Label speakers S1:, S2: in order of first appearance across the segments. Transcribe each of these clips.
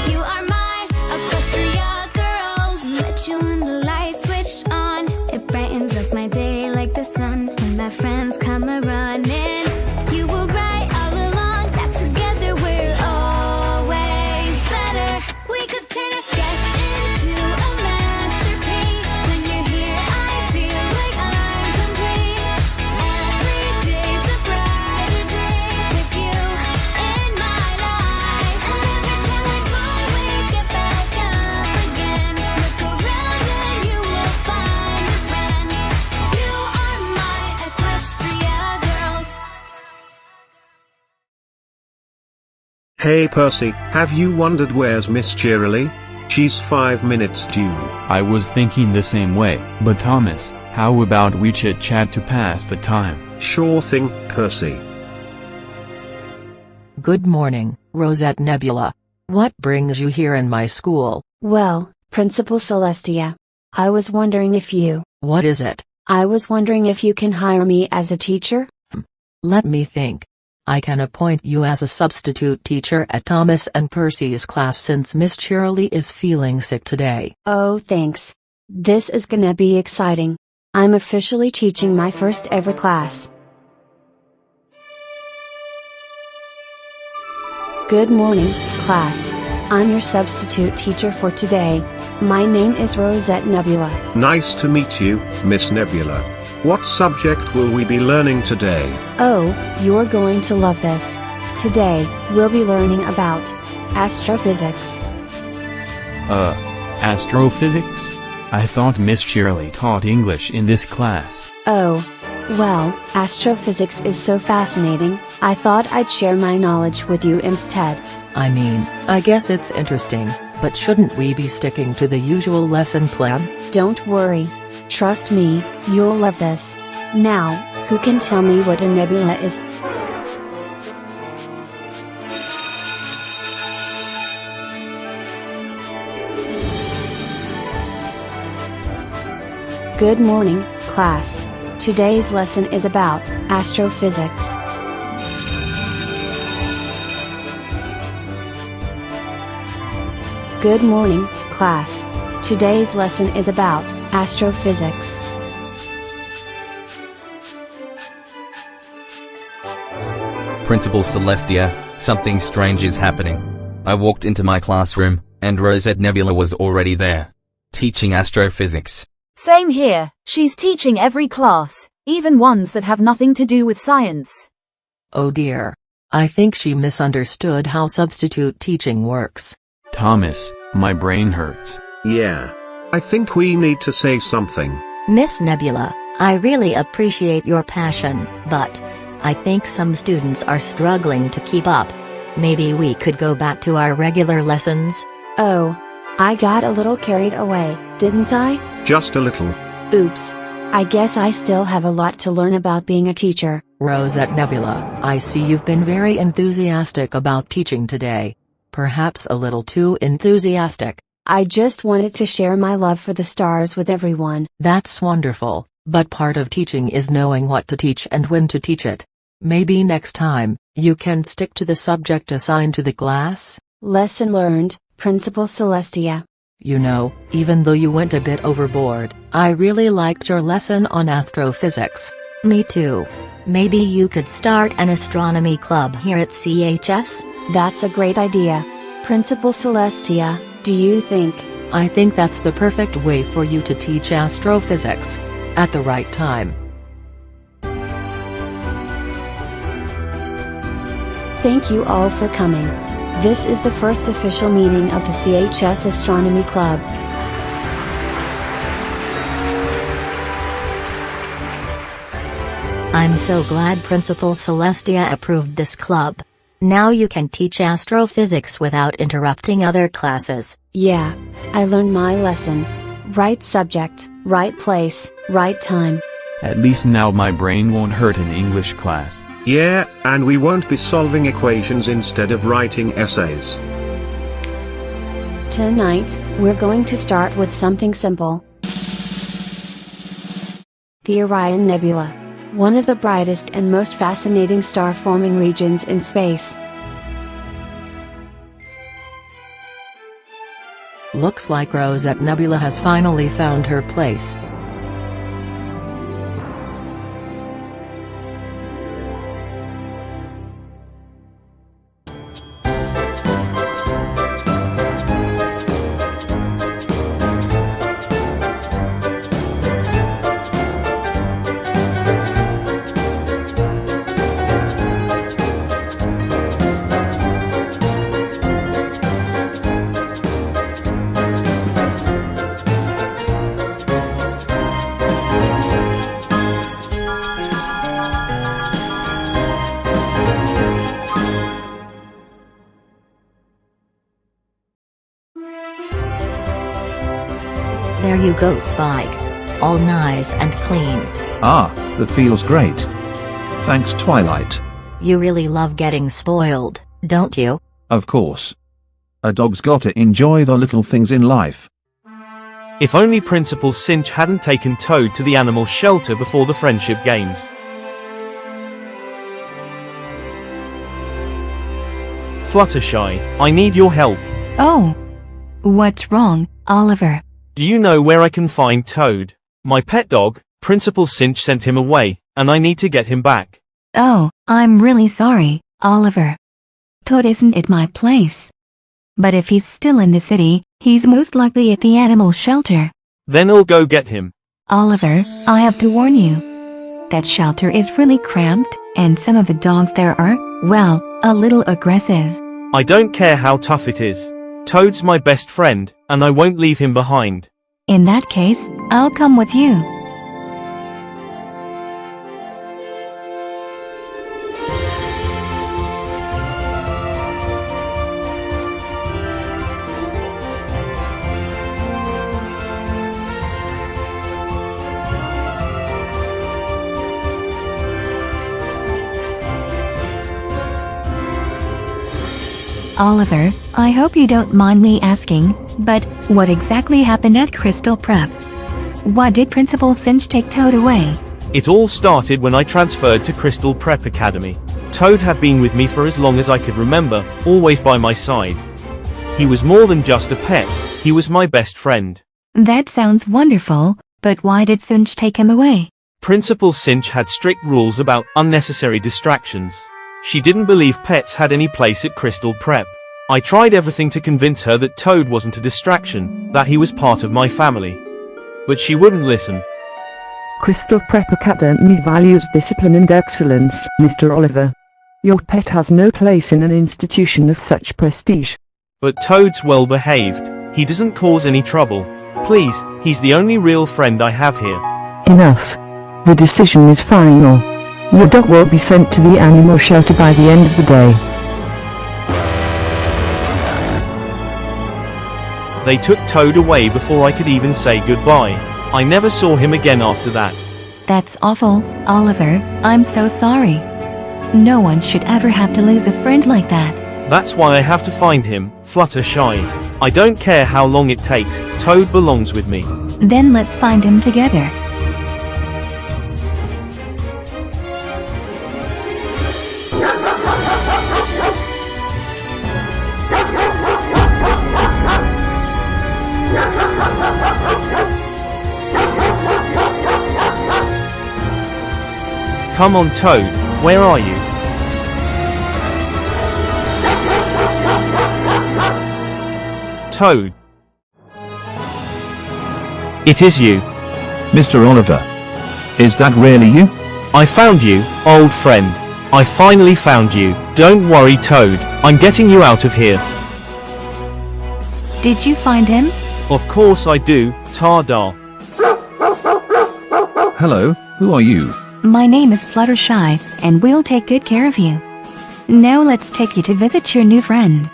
S1: You are my Equestria girls. Met you when the light switched on. It brightens up my day like the sun. When my friends come a-running. You were right all along, that together we're always better. We could turn a sketch into a masterpiece. When you're here, I feel like I'm complete. Every day's a brighter day with you in my life. And every time I fall, we get back up again. Look around and you will find a friend. You are my Equestria girls.
S2: Hey Percy, have you wondered where's Miss Cheerilee? She's 5 minutes due.
S3: I was thinking the same way, but Thomas, how about we chit-chat to pass the time?
S2: Sure thing, Percy.
S4: Good morning, Rosette Nebula. What brings you here in my school?
S5: Well, Principal Celestia. I was wondering if you.
S4: What is it?
S5: I was wondering if you can hire me as a teacher?
S4: Let me think. I can appoint you as a substitute teacher at Thomas and Percy's class since Miss Cheerilee is feeling sick today.
S5: Oh, thanks. This is gonna be exciting. I'm officially teaching my first ever class. Good morning, class. I'm your substitute teacher for today. My name is Rosette Nebula.
S2: Nice to meet you, Miss Nebula. What subject will we be learning today?
S5: Oh, you're going to love this. Today, we'll be learning about astrophysics.
S3: Astrophysics? I thought Miss Cheerilee taught English in this class.
S5: Oh, well, astrophysics is so fascinating, I thought I'd share my knowledge with you instead.
S4: I mean, I guess it's interesting, but shouldn't we be sticking to the usual lesson plan?
S5: Don't worry. Trust me, you'll love this. Now, who can tell me what a nebula is? Good morning, class. Today's lesson is about astrophysics. Good morning, class. Today's lesson is about astrophysics.
S6: Principal Celestia, something strange is happening. I walked into my classroom, and Rosette Nebula was already there, teaching astrophysics.
S7: Same here, she's teaching every class, even ones that have nothing to do with science.
S4: Oh dear. I think she misunderstood how substitute teaching works.
S3: Thomas, my brain hurts.
S2: Yeah. I think we need to say something.
S8: Miss Nebula, I really appreciate your passion, but I think some students are struggling to keep up. Maybe we could go back to our regular lessons?
S5: Oh, I got a little carried away, didn't I?
S2: Just a little.
S5: Oops. I guess I still have a lot to learn about being a teacher.
S4: Rosette Nebula, I see you've been very enthusiastic about teaching today. Perhaps a little too enthusiastic.
S5: I just wanted to share my love for the stars with everyone.
S4: That's wonderful, but part of teaching is knowing what to teach and when to teach it. Maybe next time, you can stick to the subject assigned to the class?
S5: Lesson learned, Principal Celestia.
S4: You know, even though you went a bit overboard, I really liked your lesson on astrophysics.
S8: Me too. Maybe you could start an astronomy club here at CHS?
S5: That's a great idea. Principal Celestia, do you think?
S4: I think that's the perfect way for you to teach astrophysics. At the right time.
S5: Thank you all for coming. This is the first official meeting of the CHS Astronomy Club.
S8: I'm so glad Principal Celestia approved this club. Now you can teach astrophysics without interrupting other classes.
S5: Yeah, I learned my lesson. Right subject, right place, right time.
S3: At least now my brain won't hurt in English class.
S2: Yeah, and we won't be solving equations instead of writing essays.
S5: Tonight, we're going to start with something simple. The Orion Nebula. one of the brightest and most fascinating star-forming regions in space.
S4: Looks like Rosette Nebula has finally found her place.
S8: There you go, Spike. All nice and clean.
S9: Ah, that feels great. Thanks, Twilight.
S8: You really love getting spoiled, don't you?
S9: Of course. A dog's gotta enjoy the little things in life.
S10: If only Principal Cinch hadn't taken Toad to the animal shelter before the friendship games. Fluttershy, I need your help.
S11: Oh. What's wrong, Oliver?
S10: Do you know where I can find Toad? My pet dog, Principal Cinch sent him away, and I need to get him back.
S11: Oh, I'm really sorry, Oliver. Toad isn't at my place. But if he's still in the city, he's most likely at the animal shelter.
S10: Then I'll go get him.
S11: Oliver, I have to warn you. That shelter is really cramped, and some of the dogs there are, well, a little aggressive.
S10: I don't care how tough it is. Toad's my best friend, and I won't leave him behind.
S11: In that case, I'll come with you. Oliver, I hope you don't mind me asking, but what exactly happened at Crystal Prep? Why did Principal Cinch take Toad away?
S10: It all started when I transferred to Crystal Prep Academy. Toad had been with me for as long as I could remember, always by my side. He was more than just a pet, he was my best friend.
S11: That sounds wonderful, but why did Cinch take him away?
S10: Principal Cinch had strict rules about unnecessary distractions. She didn't believe pets had any place at Crystal Prep. I tried everything to convince her that Toad wasn't a distraction, that he was part of my family. But she wouldn't listen.
S12: Crystal Prep Academy values discipline and excellence, Mr. Oliver. Your pet has no place in an institution of such prestige.
S10: But Toad's well behaved. He doesn't cause any trouble. Please, he's the only real friend I have here.
S12: Enough. The decision is final. Your dog will be sent to the animal shelter by the end of the day.
S10: They took Toad away before I could even say goodbye. I never saw him again after that.
S11: That's awful, Oliver. I'm so sorry. No one should ever have to lose a friend like that.
S10: That's why I have to find him, Fluttershy. I don't care how long it takes, Toad belongs with me.
S11: Then let's find him together.
S10: Come on, Toad, where are you? Toad. It is you.
S9: Mr. Oliver. Is that really you?
S10: I found you, old friend. I finally found you. Don't worry, Toad. I'm getting you out of here.
S11: Did you find him?
S10: Of course I do, Tada.
S9: Hello, who are you?
S11: My name is Fluttershy, and we'll take good care of you. Now let's take you to visit your new friend.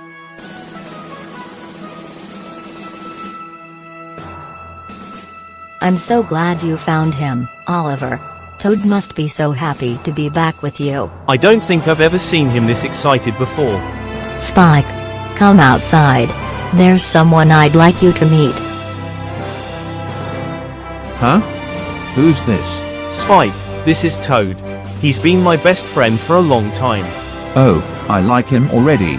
S8: I'm so glad you found him, Oliver. Toad must be so happy to be back with you.
S10: I don't think I've ever seen him this excited before.
S8: Spike, come outside. There's someone I'd like you to meet.
S9: Huh? Who's this?
S10: Spike, This is Toad. He's been my best friend for a long time.
S9: Oh, I like him already.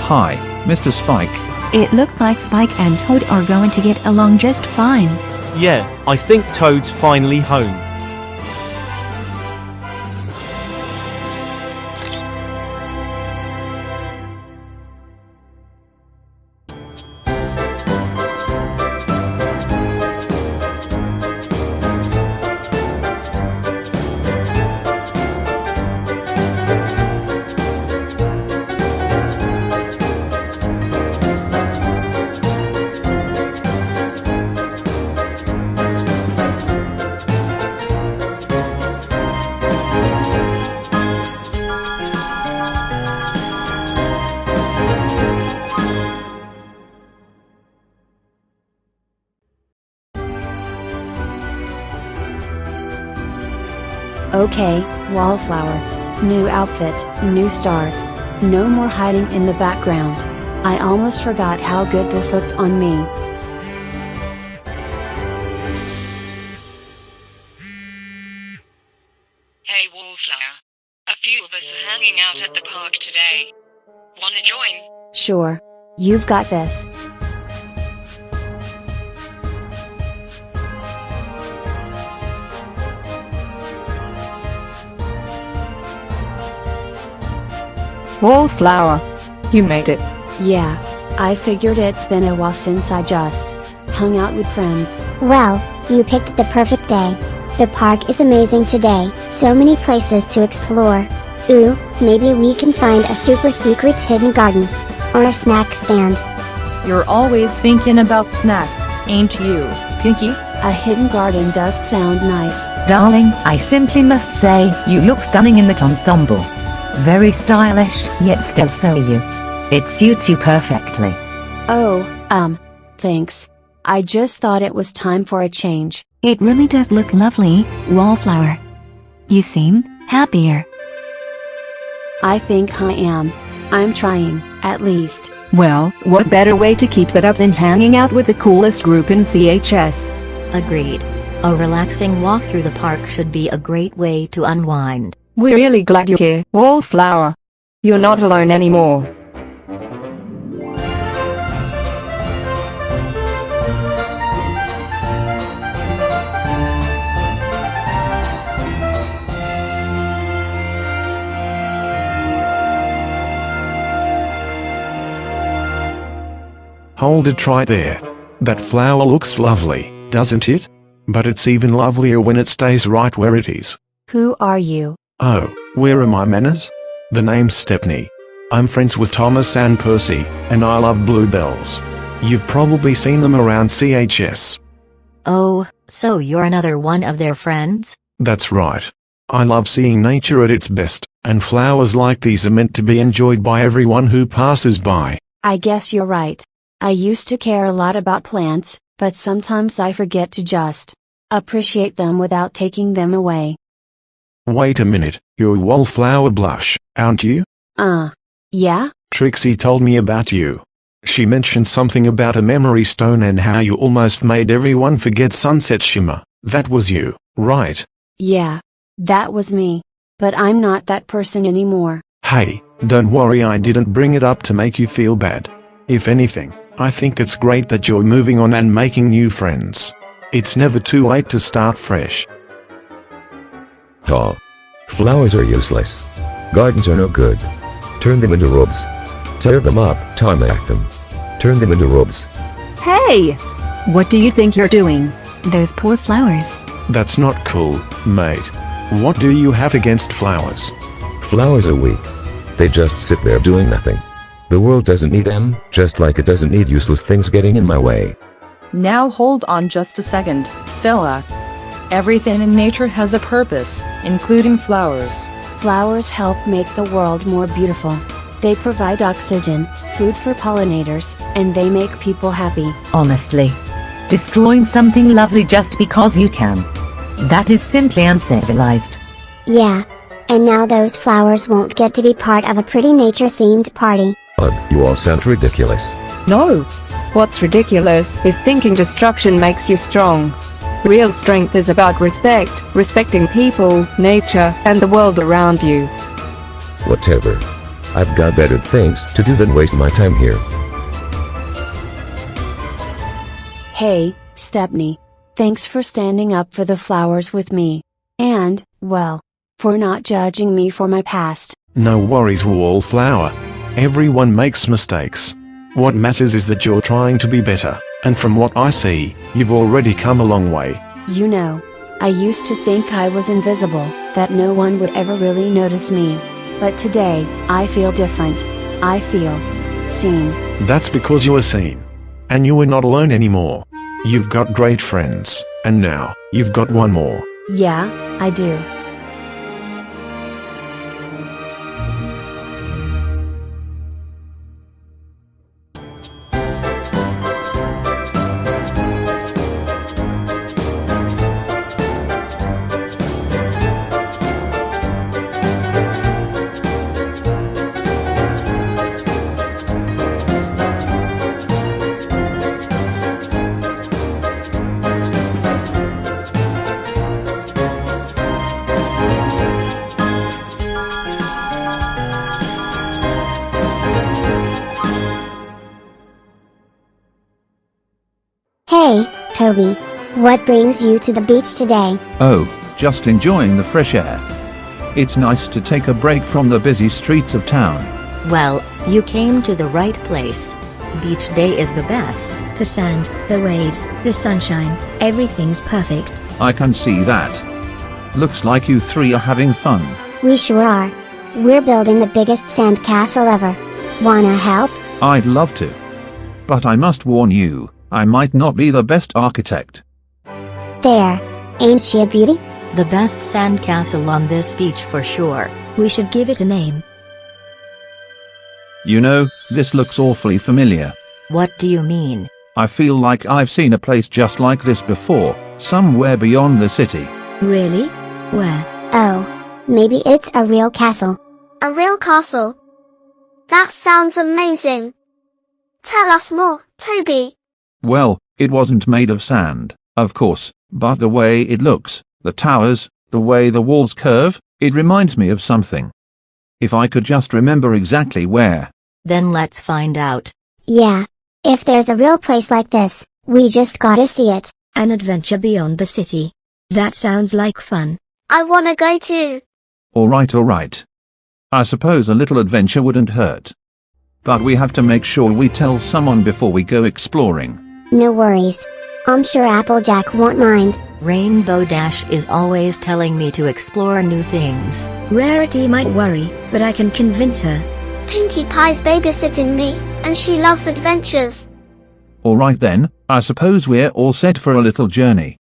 S9: Hi, Mr. Spike.
S11: It looks like Spike and Toad are going to get along just fine.
S10: Yeah, I think Toad's finally home.
S5: Okay, Wallflower. New outfit, new start. No more hiding in the background. I almost forgot how good this looked on me.
S13: Hey Wallflower. A few of us are hanging out at the park today. Wanna join?
S5: Sure. You've got this.
S14: Wallflower. You made it.
S5: Yeah. I figured it's been a while since I just hung out with friends.
S15: Well, you picked the perfect day. The park is amazing today, so many places to explore. Ooh, maybe we can find a super secret hidden garden. Or a snack stand.
S14: You're always thinking about snacks, ain't you, Pinky?
S5: A hidden garden does sound nice.
S16: Darling, I simply must say, you look stunning in that ensemble. Very stylish, yet still so you. It suits you perfectly.
S5: Oh, thanks. I just thought it was time for a change.
S11: It really does look lovely, Wallflower. You seem happier.
S5: I think I am. I'm trying, at least.
S16: Well, what better way to keep that up than hanging out with the coolest group in CHS?
S8: Agreed. A relaxing walk through the park should be a great way to unwind.
S14: We're really glad you're here, Wallflower. You're not alone anymore.
S2: Hold it right there. That flower looks lovely, doesn't it? But it's even lovelier when it stays right where it is.
S5: Who are you?
S2: Oh, where are my manners? The name's Stepney. I'm friends with Thomas and Percy, and I love bluebells. You've probably seen them around CHS.
S8: Oh, so you're another one of their friends?
S2: That's right. I love seeing nature at its best, and flowers like these are meant to be enjoyed by everyone who passes by.
S5: I guess you're right. I used to care a lot about plants, but sometimes I forget to just appreciate them without taking them away.
S2: Wait a minute, you're Wallflower Blush, aren't you?
S5: Yeah?
S2: Trixie told me about you. She mentioned something about a memory stone and how you almost made everyone forget Sunset Shimmer. That was you, right?
S5: Yeah, that was me. But I'm not that person anymore.
S2: Hey, don't worry, I didn't bring it up to make you feel bad. If anything, I think it's great that you're moving on and making new friends. It's never too late to start fresh.
S17: Aw. Flowers are useless. Gardens are no good. Turn them into rubs. Tear them up, tarmac them. Turn them into rubs.
S16: Hey! What do you think you're doing?
S11: Those poor flowers.
S2: That's not cool, mate. What do you have against flowers?
S17: Flowers are weak. They just sit there doing nothing. The world doesn't need them, just like it doesn't need useless things getting in my way.
S14: Now hold on just a second, fella. Everything in nature has a purpose, including flowers.
S5: Flowers help make the world more beautiful. They provide oxygen, food for pollinators, and they make people happy.
S16: Honestly. Destroying something lovely just because you can. That is simply uncivilized.
S15: Yeah. And now those flowers won't get to be part of a pretty nature-themed party.
S17: You all sound ridiculous.
S14: No. What's ridiculous is thinking destruction makes you strong.
S18: Real strength is about respect, respecting people, nature, and the world around you.
S17: Whatever. I've got better things to do than waste my time here.
S5: Hey, Stepney. Thanks for standing up for the flowers with me. And, well, for not judging me for my past.
S2: No worries, Wallflower. Everyone makes mistakes. What matters is that you're trying to be better, and from what I see, you've already come a long way.
S5: You know, I used to think I was invisible, that no one would ever really notice me. But today, I feel different. I feel seen.
S2: That's because you are seen. And you are not alone anymore. You've got great friends, and now, you've got one more.
S5: Yeah, I do.
S15: Hey, Toby. What brings you to the beach today?
S9: Oh, just enjoying the fresh air. It's nice to take a break from the busy streets of town.
S8: Well, you came to the right place. Beach day is the best.
S19: The sand, the waves, the sunshine, everything's perfect.
S9: I can see that. Looks like you three are having fun.
S15: We sure are. We're building the biggest sandcastle ever. Wanna help?
S9: I'd love to. But I must warn you, I might not be the best architect.
S15: There. Ain't she a beauty?
S8: The best sandcastle on this beach for sure.
S19: We should give it a name.
S9: You know, this looks awfully familiar.
S8: What do you mean?
S9: I feel like I've seen a place just like this before, somewhere beyond the city.
S19: Really? Where?
S15: Oh, maybe it's a real castle.
S20: A real castle? That sounds amazing. Tell us more, Toby.
S9: Well, it wasn't made of sand, of course, but the way it looks, the towers, the way the walls curve, it reminds me of something. If I could just remember exactly where.
S8: Then let's find out.
S15: Yeah. If there's a real place like this, we just gotta see it.
S19: An adventure beyond the city. That sounds like fun.
S20: I wanna go too.
S9: Alright. I suppose a little adventure wouldn't hurt. But we have to make sure we tell someone before we go exploring.
S15: No worries. I'm sure Applejack won't mind.
S8: Rainbow Dash is always telling me to explore new things.
S19: Rarity might worry, but I can convince her.
S20: Pinkie Pie's babysitting me, and she loves adventures.
S9: Alright then, I suppose we're all set for a little journey.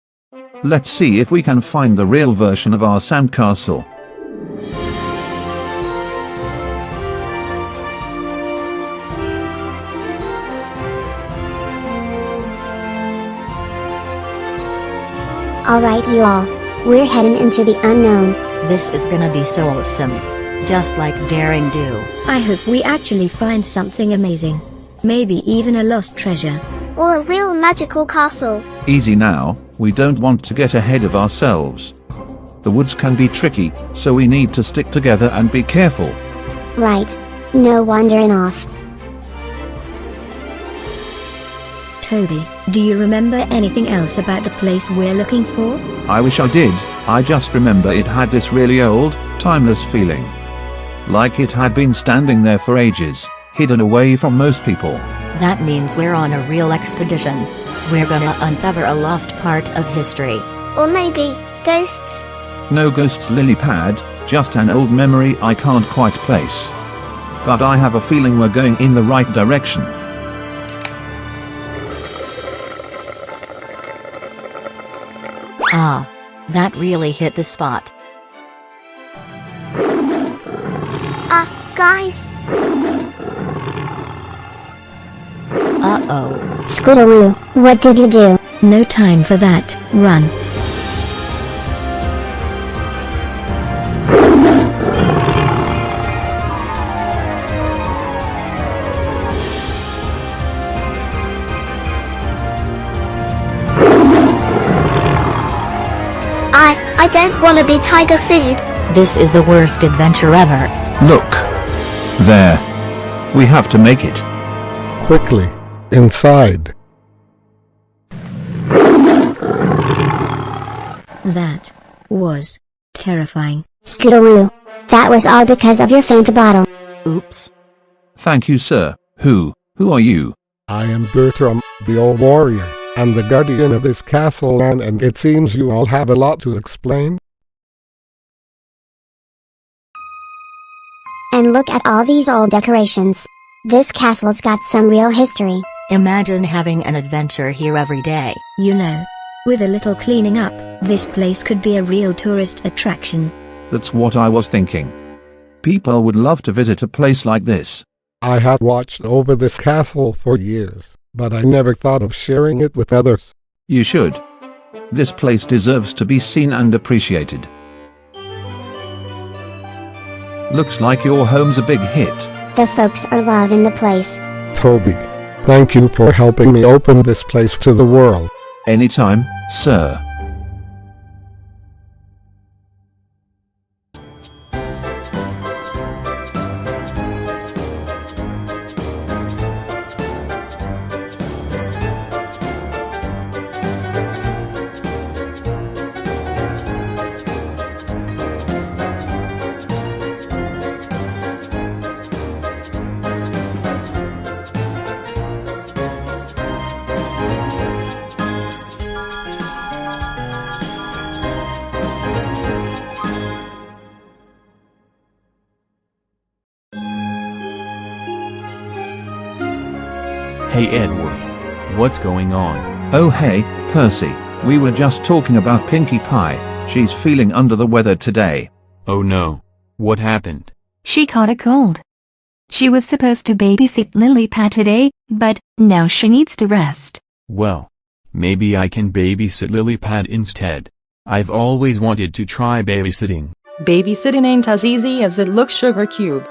S9: Let's see if we can find the real version of our sandcastle.
S15: Alright you all, we're heading into the unknown.
S8: This is gonna be so awesome. Just like Daring Do.
S19: I hope we actually find something amazing. Maybe even a lost treasure.
S20: Or a real magical castle.
S9: Easy now, we don't want to get ahead of ourselves. The woods can be tricky, so we need to stick together and be careful.
S15: Right. No wandering off.
S19: Toby, do you remember anything else about the place we're looking for?
S9: I wish I did. I just remember it had this really old, timeless feeling. Like it had been standing there for ages, hidden away from most people.
S8: That means we're on a real expedition. We're gonna uncover a lost part of history.
S20: Or maybe, ghosts?
S9: No ghosts, Lilypad, just an old memory I can't quite place. But I have a feeling we're going in the right direction.
S8: Ah, that really hit the spot.
S20: Guys.
S8: Uh-oh.
S15: Scootaloo, what did you do?
S19: No time for that, run.
S20: I don't want to be tiger food.
S8: This is the worst adventure ever.
S9: Look. There. We have to make it.
S21: Quickly. Inside.
S19: That was terrifying.
S15: Scootaloo. That was all because of your Fanta bottle.
S8: Oops.
S9: Thank you, sir. Who are you?
S21: I am Bertram, the old warrior, and the guardian of this castle and it seems you all have a lot to explain.
S15: And look at all these old decorations. This castle's got some real history.
S8: Imagine having an adventure here every day.
S19: You know, with a little cleaning up, this place could be a real tourist attraction.
S9: That's what I was thinking. People would love to visit a place like this.
S21: I have watched over this castle for years, but I never thought of sharing it with others.
S9: You should. This place deserves to be seen and appreciated. Looks like your home's a big hit.
S15: The folks are loving the place.
S21: Toby, thank you for helping me open this place to the world.
S9: Anytime, sir.
S3: Hey Edward. What's going on?
S9: Oh hey, Percy. We were just talking about Pinkie Pie. She's feeling under the weather today.
S3: Oh no. What happened?
S11: She caught a cold. She was supposed to babysit Lily Pad today, but now she needs to rest.
S3: Well, maybe I can babysit Lily Pad instead. I've always wanted to try babysitting.
S14: Babysitting ain't as easy as it looks, Sugar Cube.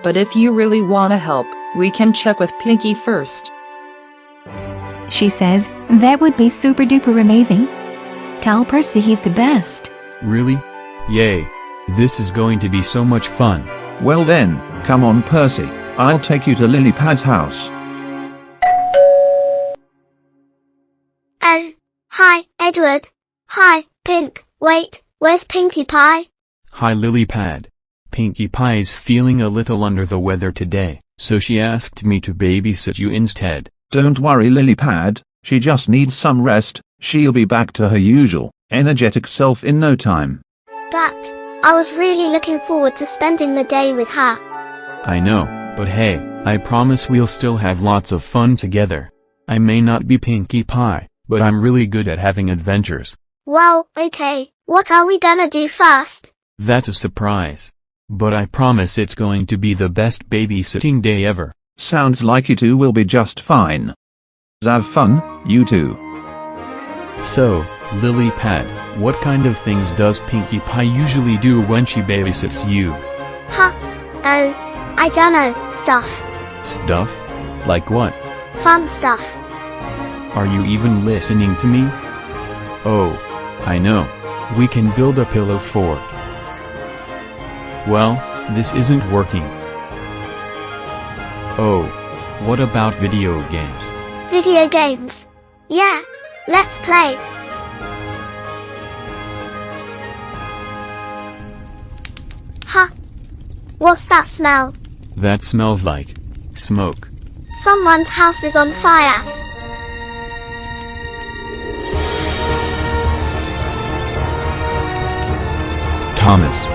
S14: But if you really wanna help, we can check with Pinkie first.
S11: She says that would be super duper amazing. Tell Percy he's the best.
S3: Really? Yay. This is going to be so much fun.
S9: Well then, come on Percy. I'll take you to Lily Pad's house.
S20: Oh, hi, Edward. Hi, Pink. Wait, where's Pinkie Pie?
S3: Hi Lily Pad. Pinkie Pie's feeling a little under the weather today, so she asked me to babysit you instead.
S9: Don't worry Lily Pad, she just needs some rest. She'll be back to her usual, energetic self in no time.
S20: But I was really looking forward to spending the day with her.
S3: I know, but hey, I promise we'll still have lots of fun together. I may not be Pinkie Pie, but I'm really good at having adventures.
S20: Well, okay, what are we gonna do first?
S3: That's a surprise. But I promise it's going to be the best babysitting day ever.
S9: Sounds like you two will be just fine. Have fun, you two.
S3: So, Lily Pad, what kind of things does Pinkie Pie usually do when she babysits you?
S20: Huh? Oh, I dunno, stuff.
S3: Stuff? Like what?
S20: Fun stuff.
S3: Are you even listening to me? Oh, I know. We can build a pillow fort. Well, this isn't working. Oh, what about video games?
S20: Video games? Yeah, let's play. Huh? What's that smell?
S3: That smells like smoke.
S20: Someone's house is on fire.
S3: Thomas,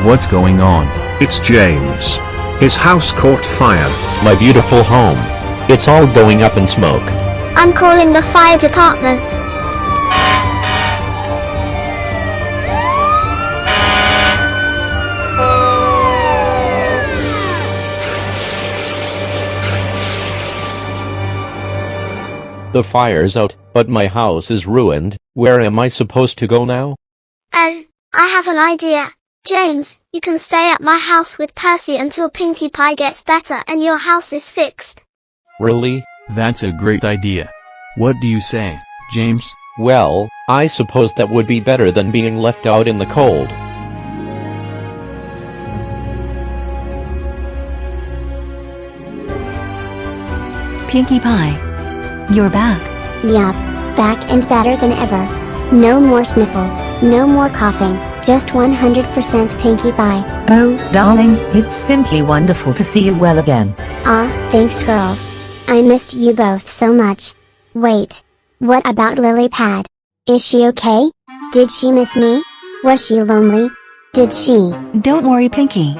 S3: what's going on?
S22: It's James. His house caught fire.
S23: My beautiful home. It's all going up in smoke.
S20: I'm calling the fire department.
S23: The fire's out, but my house is ruined. Where am I supposed to go now?
S20: Oh, I have an idea. James, you can stay at my house with Percy until Pinkie Pie gets better and your house is fixed.
S23: Really?
S3: That's a great idea. What do you say, James?
S23: Well, I suppose that would be better than being left out in the cold.
S11: Pinkie Pie. You're back.
S15: Yup, back and better than ever. No more sniffles, no more coughing, just 100% Pinkie Pie.
S16: Oh, darling, it's simply wonderful to see you well again.
S15: Ah, thanks girls. I missed you both so much. Wait. What about Lily Pad? Is she okay? Did she miss me? Was she lonely? Did she?
S11: Don't worry, Pinkie.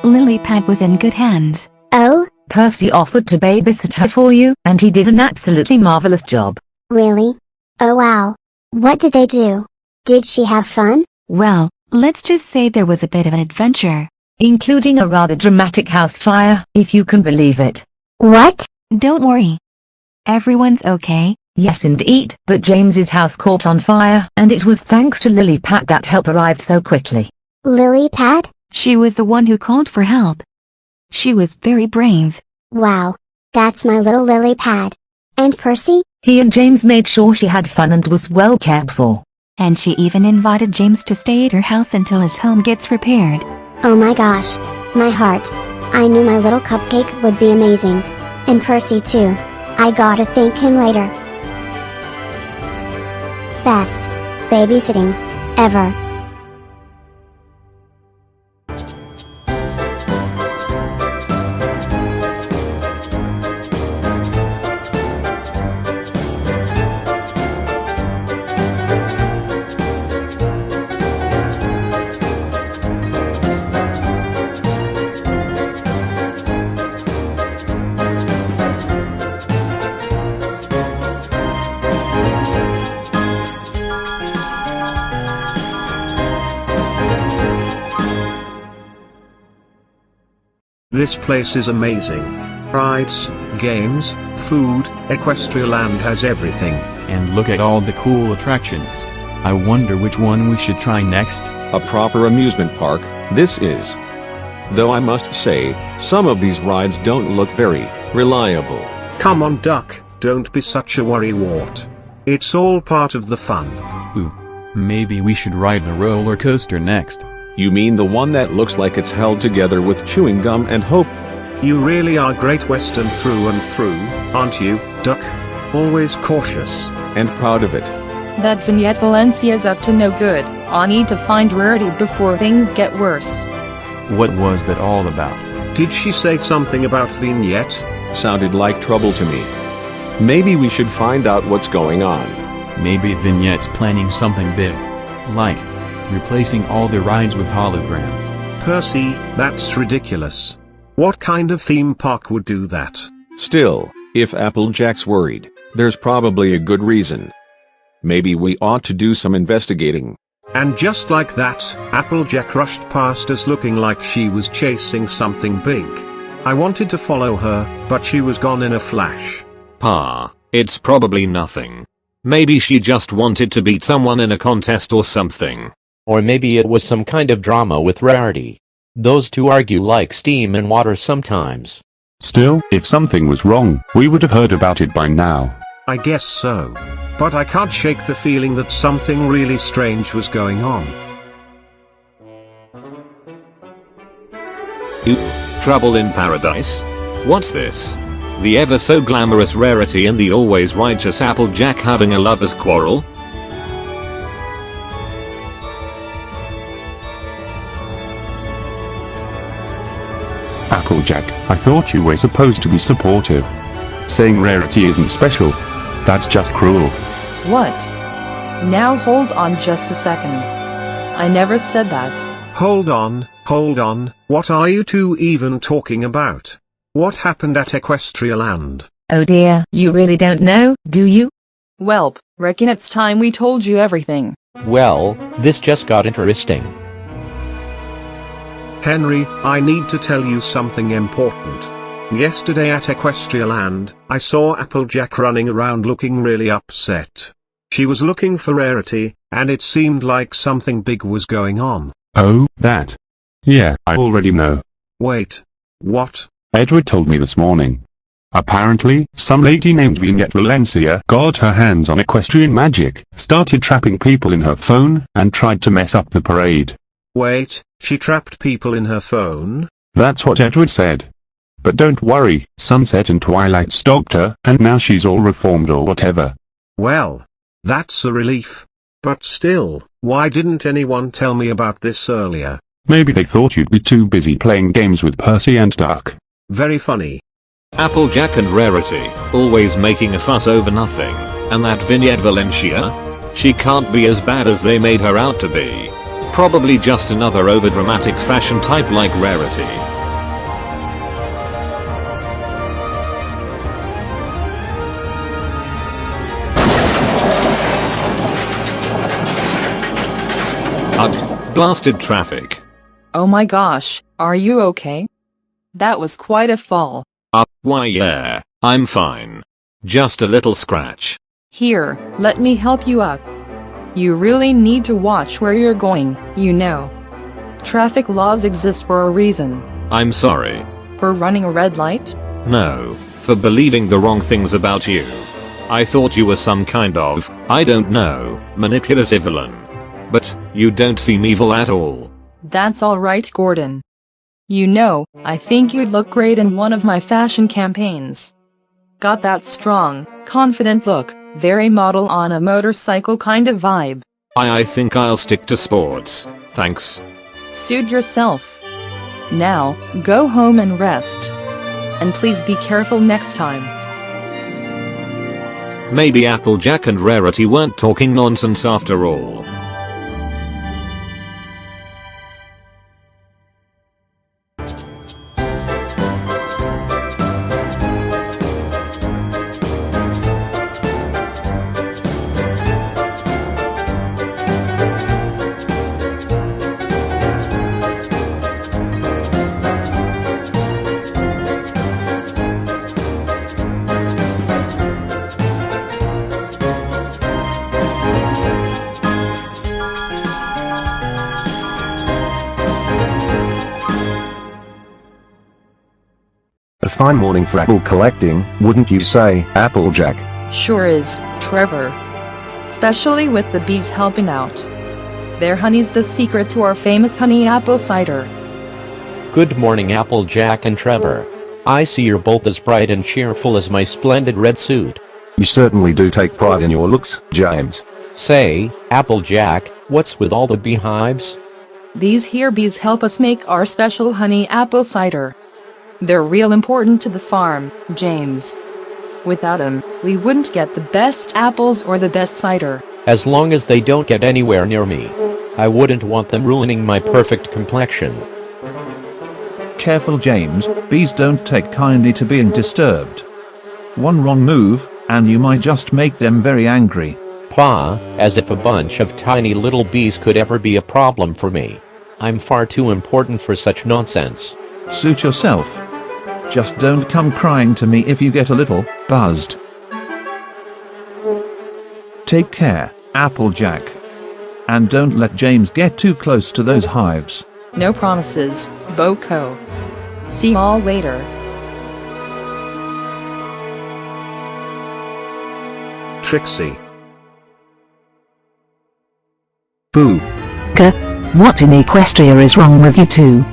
S11: Lily Pad was in good hands.
S15: Oh?
S16: Percy offered to babysit her for you, and he did an absolutely marvelous job.
S15: Really? Oh wow. What did they do? Did she have fun?
S11: Well, let's just say there was a bit of an adventure.
S16: Including a rather dramatic house fire, if you can believe it.
S15: What?
S11: Don't worry. Everyone's okay.
S16: Yes indeed, but James's house caught on fire, and it was thanks to Lily Pad that help arrived so quickly.
S15: Lily Pad?
S11: She was the one who called for help. She was very brave.
S15: Wow. That's my little Lily Pad. And Percy?
S16: He and James made sure she had fun and was well cared for.
S11: And she even invited James to stay at her house until his home gets repaired.
S15: Oh my gosh. My heart. I knew my little cupcake would be amazing. And Percy too. I gotta thank him later. Best babysitting ever.
S22: This place is amazing. Rides, games, food, Equestrialand has everything.
S3: And look at all the cool attractions. I wonder which one we should try next.
S1: A proper amusement park, this is. Though I must say, some of these rides don't look very reliable.
S22: Come on Duck, don't be such a worrywart. It's all part of the fun.
S3: Ooh, maybe we should ride the roller coaster next.
S1: You mean the one that looks like it's held together with chewing gum and hope?
S22: You really are Great Western through and through, aren't you, Duck? Always cautious.
S1: And proud of it.
S14: That Vignette Valencia's up to no good. I need to find Rarity before things get worse.
S3: What was that all about?
S22: Did she say something about Vignette?
S1: Sounded like trouble to me. Maybe we should find out what's going on.
S3: Maybe Vignette's planning something big. Like replacing all the rides with holograms.
S22: Percy, that's ridiculous. What kind of theme park would do that?
S1: Still, if Applejack's worried, there's probably a good reason. Maybe we ought to do some investigating.
S22: And just like that, Applejack rushed past us looking like she was chasing something big. I wanted to follow her, but she was gone in a flash.
S6: Pa, it's probably nothing. Maybe she just wanted to beat someone in a contest or something.
S23: Or maybe it was some kind of drama with Rarity. Those two argue like steam and water sometimes.
S7: Still, if something was wrong, we would have heard about it by now.
S22: I guess so. But I can't shake the feeling that something really strange was going on.
S6: Trouble in Paradise? What's this? The ever so glamorous Rarity and the always righteous Applejack having a lover's quarrel?
S7: Applejack, I thought you were supposed to be supportive. Saying Rarity isn't special. That's just cruel.
S14: What? Now hold on just a second. I never said that.
S22: Hold on, what are you two even talking about? What happened at Equestrialand?
S16: Oh dear, you really don't know, do you?
S14: Welp, reckon it's time we told you everything.
S23: Well, this just got interesting.
S22: Henry, I need to tell you something important. Yesterday at Equestrialand, I saw Applejack running around looking really upset. She was looking for Rarity, and it seemed like something big was going on.
S7: Oh, that. Yeah, I already know.
S22: Wait. What?
S7: Edward told me this morning. Apparently, some lady named Vignette Valencia got her hands on equestrian magic, started trapping people in her phone, and tried to mess up the parade.
S22: Wait, she trapped people in her phone?
S7: That's what Edward said. But don't worry, Sunset and Twilight stalked her, and now she's all reformed or whatever.
S22: Well, that's a relief. But still, why didn't anyone tell me about this earlier?
S7: Maybe they thought you'd be too busy playing games with Percy and Duck.
S22: Very funny.
S6: Applejack and Rarity, always making a fuss over nothing. And that Vignette Valencia? She can't be as bad as they made her out to be. Probably just another overdramatic fashion type like Rarity. Blasted traffic.
S14: Oh my gosh, are you okay? That was quite a fall.
S6: Why yeah, I'm fine. Just a little scratch.
S14: Here, let me help you up. You really need to watch where you're going, you know. Traffic laws exist for a reason.
S6: I'm sorry.
S14: For running a red light?
S6: No, for believing the wrong things about you. I thought you were some kind of, I don't know, manipulative villain. But, you don't seem evil at all.
S14: That's alright, Gordon. You know, I think you'd look great in one of my fashion campaigns. Got that strong, confident look, very model on a motorcycle kind of vibe.
S6: I think I'll stick to sports, thanks.
S14: Suit yourself. Now, go home and rest. And please be careful next time.
S6: Maybe Applejack and Rarity weren't talking nonsense after all.
S4: Fine morning for apple collecting, wouldn't you say, Applejack?
S14: Sure is, Trevor. Especially with the bees helping out. Their honey's the secret to our famous honey apple cider.
S23: Good morning, Applejack and Trevor. I see you're both as bright and cheerful as my splendid red suit.
S4: You certainly do take pride in your looks, James.
S23: Say, Applejack, what's with all the beehives?
S14: These here bees help us make our special honey apple cider. They're real important to the farm, James. Without them, we wouldn't get the best apples or the best cider.
S23: As long as they don't get anywhere near me. I wouldn't want them ruining my perfect complexion.
S9: Careful, James, bees don't take kindly to being disturbed. One wrong move, and you might just make them very angry.
S23: Pa, as if a bunch of tiny little bees could ever be a problem for me. I'm far too important for such nonsense.
S9: Suit yourself. Just don't come crying to me if you get a little buzzed. Take care, Applejack. And don't let James get too close to those hives.
S14: No promises, Boko. See y'all later.
S22: Trixie.
S10: Boo. What in Equestria is wrong with you two?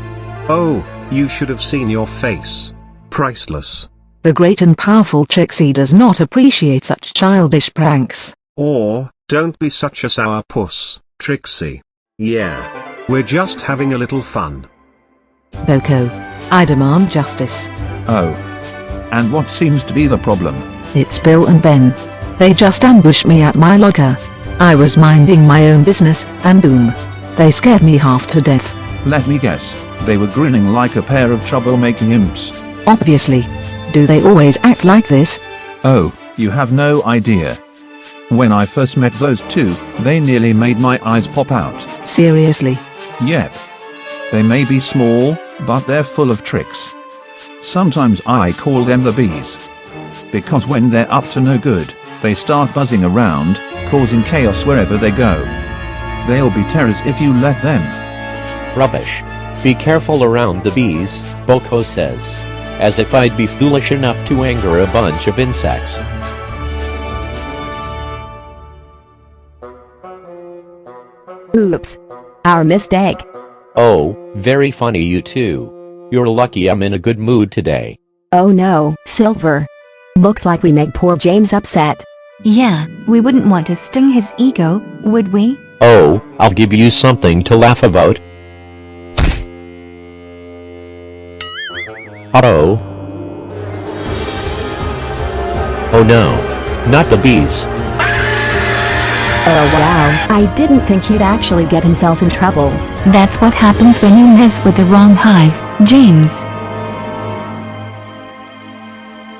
S22: Oh, you should have seen your face. Priceless.
S10: The great and powerful Trixie does not appreciate such childish pranks.
S22: Or, don't be such a sourpuss, Trixie. Yeah. We're just having a little fun.
S10: Boko. I demand justice.
S9: Oh. And what seems to be the problem?
S10: It's Bill and Ben. They just ambushed me at my locker. I was minding my own business, and boom. They scared me half to death.
S9: Let me guess. They were grinning like a pair of troublemaking imps.
S10: Obviously. Do they always act like this?
S9: Oh, you have no idea. When I first met those two, they nearly made my eyes pop out.
S10: Seriously?
S9: Yep. They may be small, but they're full of tricks. Sometimes I call them the bees. Because when they're up to no good, they start buzzing around, causing chaos wherever they go. They'll be terrors if you let them.
S23: Rubbish. Be careful around the bees, Boko says. as if I'd be foolish enough to anger a bunch of insects.
S12: Oops. Our mistake.
S23: Oh, very funny you two. You're lucky I'm in a good mood today.
S12: Oh no, Silver. Looks like we made poor James upset.
S11: Yeah, we wouldn't want to sting his ego, would we?
S23: Oh, I'll give you something to laugh about. Uh-oh. Oh no. Not the bees.
S12: Oh wow, I didn't think he'd actually get himself in trouble.
S11: That's what happens when you mess with the wrong hive, James.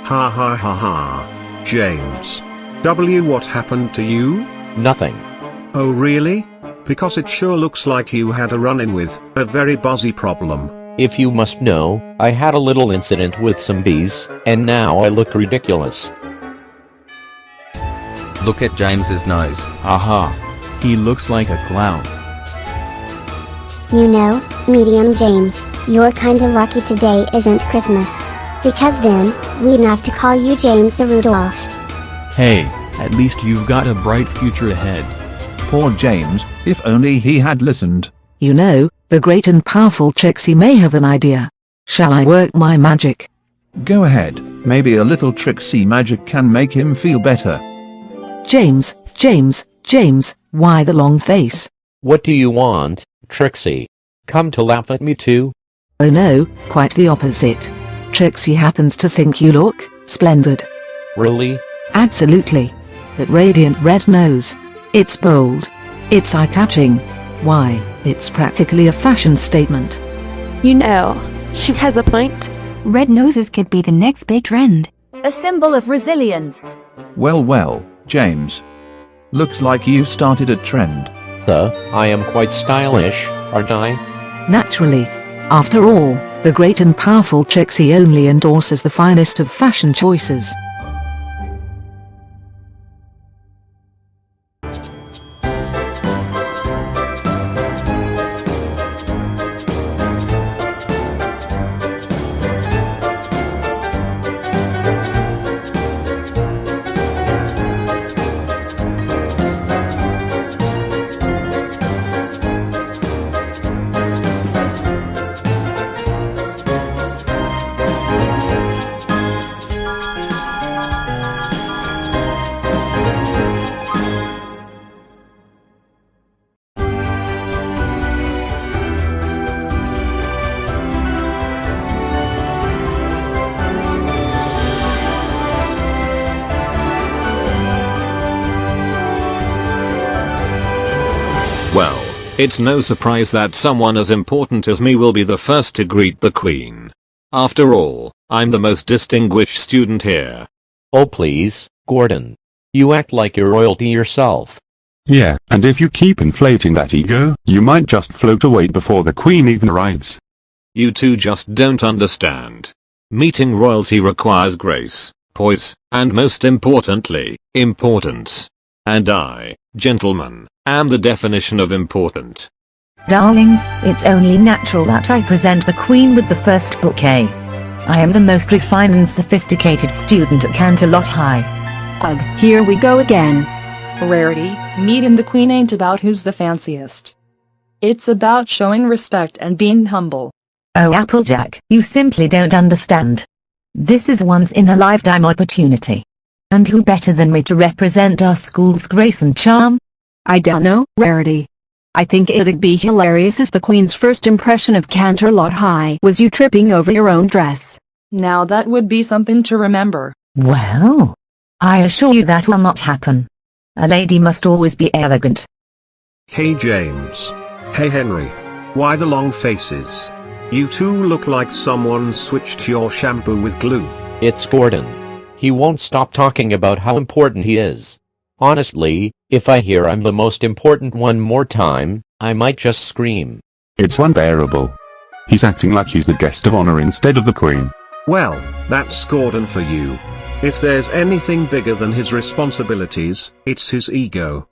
S22: Ha ha ha ha. James. What happened to you?
S23: Nothing.
S22: Oh really? Because it sure looks like you had a run-in with a very buzzy problem.
S23: If you must know, I had a little incident with some bees, and now I look ridiculous.
S13: Look at James's nose.
S3: Aha. He looks like a clown.
S15: You know, Medium James, you're kinda lucky today isn't Christmas. Because then, we'd have to call you James the Rudolph.
S3: Hey, at least you've got a bright future ahead.
S9: Poor James, if only he had listened.
S10: You know, the great and powerful Trixie may have an idea. Shall I work my magic?
S9: Go ahead, maybe a little Trixie magic can make him feel better.
S10: James, why the long face?
S23: What do you want, Trixie? Come to laugh at me too?
S10: Oh no, quite the opposite. Trixie happens to think you look splendid.
S23: Really?
S10: Absolutely. That radiant red nose. It's bold. It's eye-catching. Why, it's practically a fashion statement.
S18: You know, she has a point.
S11: Red noses could be the next big trend.
S24: A symbol of resilience.
S9: Well, James. Looks like you've started a trend.
S23: I am quite stylish, aren't I?
S10: Naturally. After all, the great and powerful Trixie only endorses the finest of fashion choices.
S6: Well, it's no surprise that someone as important as me will be the first to greet the Queen. After all, I'm the most distinguished student here.
S23: Oh please, Gordon. You act like you're royalty yourself.
S7: Yeah, and if you keep inflating that ego, you might just float away before the Queen even arrives.
S6: You two just don't understand. Meeting royalty requires grace, poise, and most importantly, importance. And I, gentlemen, am the definition of important.
S16: Darlings, it's only natural that I present the Queen with the first bouquet. I am the most refined and sophisticated student at Canterlot High.
S12: Ugh, here we go again.
S14: Rarity, meeting the Queen ain't about who's the fanciest. It's about showing respect and being humble.
S16: Oh Applejack, you simply don't understand. This is once-in-a-lifetime opportunity. And who better than me to represent our school's grace and charm?
S12: I don't know, Rarity. I think it'd be hilarious if the Queen's first impression of Canterlot High was you tripping over your own dress.
S14: Now that would be something to remember.
S16: Well, I assure you that will not happen. A lady must always be elegant.
S22: Hey James. Hey Henry. Why the long faces? You two look like someone switched your shampoo with glue.
S23: It's Gordon. He won't stop talking about how important he is. Honestly, if I hear I'm the most important one more time, I might just scream.
S7: It's unbearable. He's acting like he's the guest of honor instead of the Queen.
S22: Well, that's Gordon for you. If there's anything bigger than his responsibilities, it's his ego.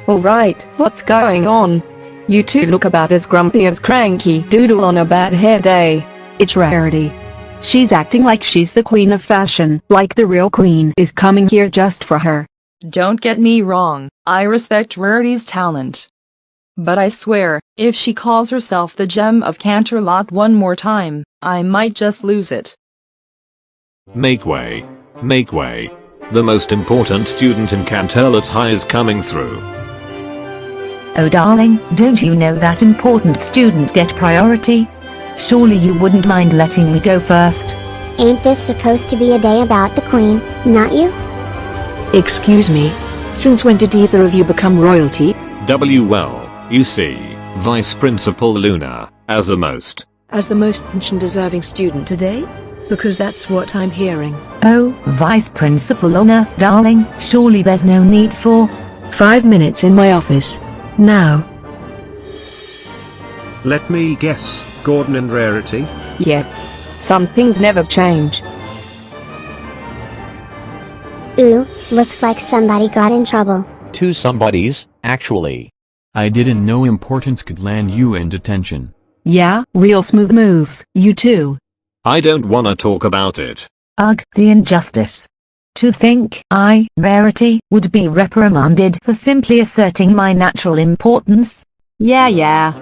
S25: Alright, what's going on? You two look about as grumpy as Cranky Doodle on a bad hair day.
S12: It's Rarity. She's acting like she's the queen of fashion, like the real queen is coming here just for her.
S14: Don't get me wrong, I respect Rarity's talent. But I swear, if she calls herself the gem of Canterlot one more time, I might just lose it.
S6: Make way. Make way. The most important student in Canterlot High is coming through.
S16: Oh darling, don't you know that important students get priority? Surely you wouldn't mind letting me go first?
S15: Ain't this supposed to be a day about the queen, not you?
S2: Excuse me? Since when did either of you become royalty?
S6: Well, you see, Vice Principal Luna, as the most
S2: deserving student today? Because that's what I'm hearing.
S16: Oh, Vice Principal Luna, darling, surely there's no need for
S2: 5 minutes in my office. Now.
S22: Let me guess, Gordon and Rarity?
S25: Yep. Some things never change.
S15: Ooh, looks like somebody got in trouble.
S23: 2 somebodies, actually.
S3: I didn't know importance could land you in detention.
S12: Yeah, real smooth moves, you too.
S6: I don't wanna talk about it.
S16: Ugh, the injustice. To think I, Rarity, would be reprimanded for simply asserting my natural importance.
S12: Yeah.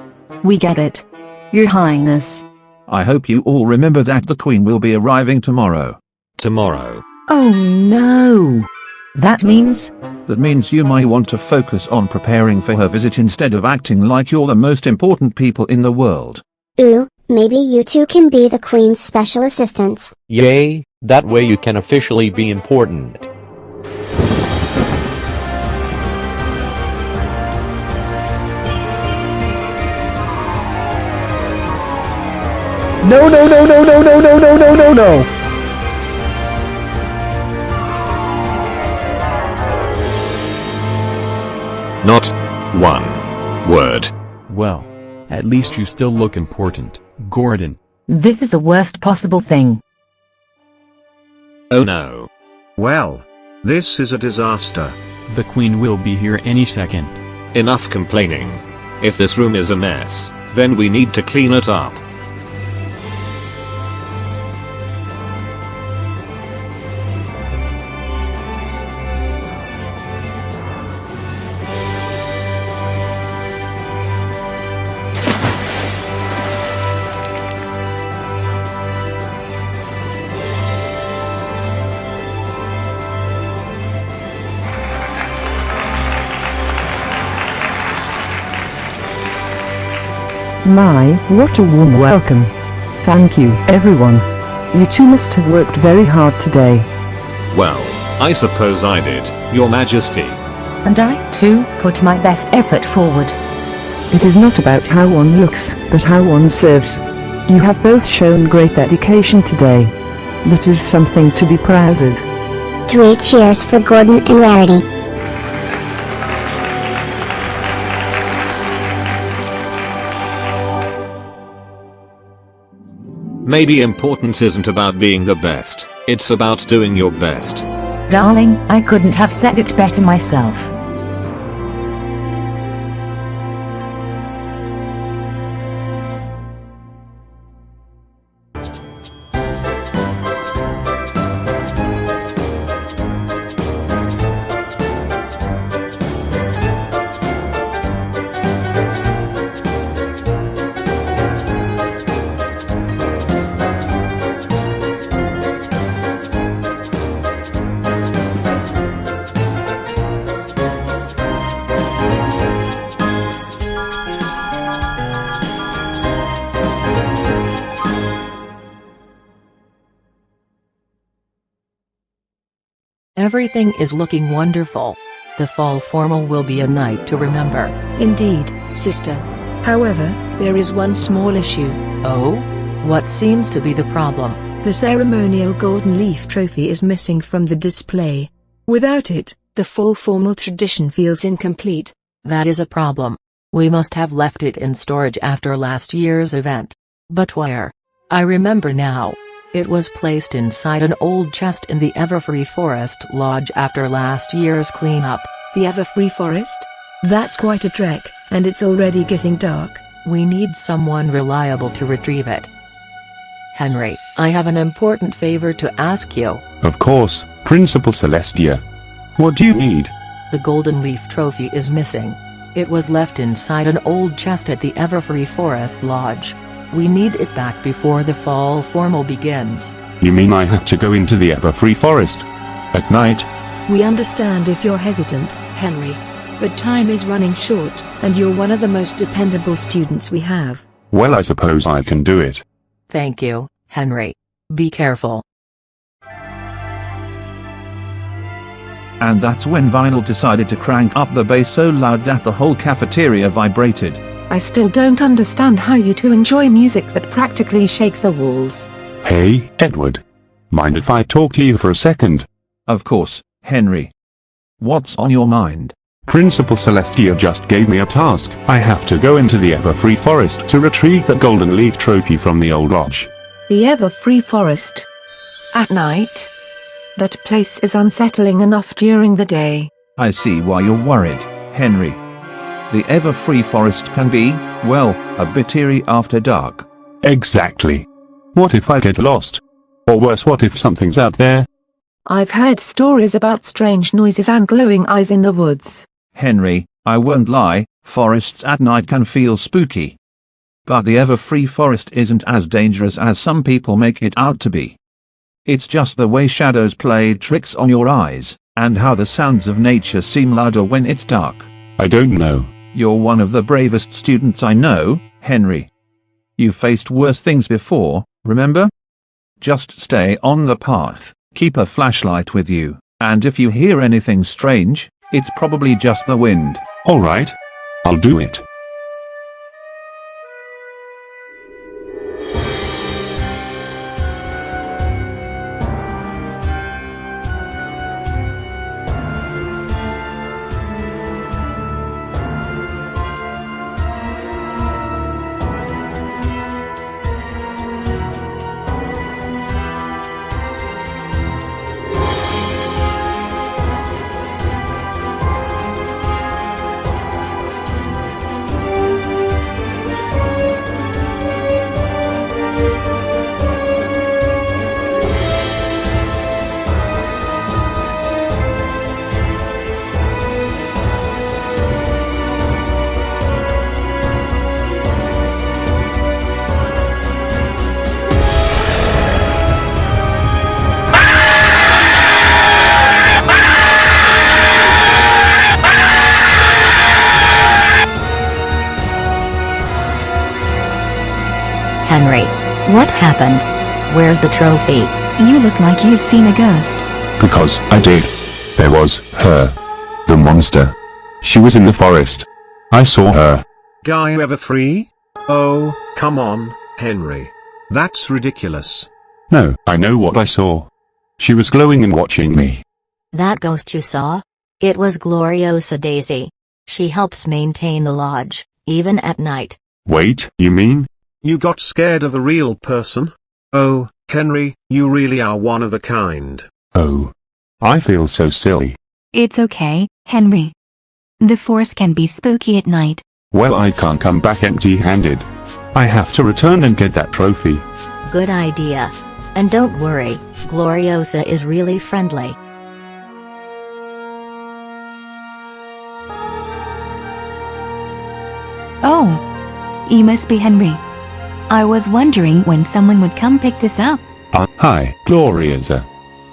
S12: We get it. Your Highness.
S9: I hope you all remember that the queen will be arriving tomorrow.
S6: Tomorrow.
S12: Oh no.
S16: That means
S9: you might want to focus on preparing for her visit instead of acting like you're the most important people in the world.
S15: Ooh, maybe you two can be the queen's special assistants.
S23: Yay, that way you can officially be important.
S21: No.
S6: Not one word.
S3: Well, at least you still look important, Gordon.
S16: this is the worst possible thing.
S6: Oh no.
S22: Well, this is a disaster.
S3: The queen will be here any second.
S6: Enough complaining. If this room is a mess, then we need to clean it up.
S5: My, what a warm welcome. Thank you, everyone. You two must have worked very hard today.
S6: Well, I suppose I did, Your Majesty.
S16: And I, too, put my best effort forward.
S5: It is not about how one looks, but how one serves. You have both shown great dedication today. That is something to be proud of.
S15: 3 cheers for Gordon and Rarity.
S6: Maybe importance isn't about being the best, it's about doing your best.
S16: Darling, I couldn't have said it better myself.
S8: Everything is looking wonderful. The fall formal will be a night to remember.
S2: Indeed, sister. However, there is one small issue.
S8: Oh? What seems to be the problem?
S2: The ceremonial golden leaf trophy is missing from the display. Without it, the fall formal tradition feels incomplete.
S8: That is a problem. We must have left it in storage after last year's event. But where? I remember now. It was placed inside an old chest in the Everfree Forest Lodge after last year's cleanup.
S2: The Everfree Forest? That's quite a trek, and it's already getting dark.
S8: We need someone reliable to retrieve it. Henry, I have an important favor to ask you.
S7: Of course, Principal Celestia. What do you need?
S8: The golden leaf trophy is missing. It was left inside an old chest at the Everfree Forest Lodge. We need it back before the fall formal begins.
S7: You mean I have to go into the Everfree Forest? At night?
S2: We understand if you're hesitant, Henry. But time is running short, and you're one of the most dependable students we have.
S7: Well, I suppose I can do it.
S8: Thank you, Henry. Be careful.
S9: And that's when Vinyl decided to crank up the bass so loud that the whole cafeteria vibrated.
S1: I still don't understand how you two enjoy music that practically shakes the walls.
S7: Hey, Edward. Mind if I talk to you for a second?
S9: Of course, Henry. What's on your mind?
S7: Principal Celestia just gave me a task. I have to go into the Everfree Forest to retrieve the golden leaf trophy from the old lodge.
S1: The Everfree Forest. At night? That place is unsettling enough during the day.
S9: I see why you're worried, Henry. The Everfree Forest can be, well, a bit eerie after dark.
S7: Exactly. What if I get lost? Or worse, what if something's out there?
S1: I've heard stories about strange noises and glowing eyes in the woods.
S9: Henry, I won't lie, forests at night can feel spooky. But the Everfree Forest isn't as dangerous as some people make it out to be. It's just the way shadows play tricks on your eyes, and how the sounds of nature seem louder when it's dark.
S7: I don't know.
S9: You're one of the bravest students I know, Henry. You faced worse things before, remember? Just stay on the path, keep a flashlight with you, and if you hear anything strange, it's probably just the wind.
S7: All right. I'll do it.
S11: Henry, what happened? Where's the trophy? You look like you've seen a ghost.
S7: Because I did. There was her. The monster. She was in the forest. I saw her.
S22: Guy Everfree? Oh, come on, Henry. That's ridiculous.
S7: No, I know what I saw. She was glowing and watching me.
S11: That ghost you saw? It was Gloriosa Daisy. She helps maintain the lodge, even at night.
S7: Wait, you mean?
S22: You got scared of the real person? Oh, Henry, you really are one of a kind.
S7: Oh. I feel so silly.
S11: It's okay, Henry. The forest can be spooky at night.
S7: Well, I can't come back empty-handed. I have to return and get that trophy.
S11: Good idea. And don't worry, Gloriosa is really friendly. Oh. You must be Henry. I was wondering when someone would come pick this up.
S7: Hi, Gloriosa.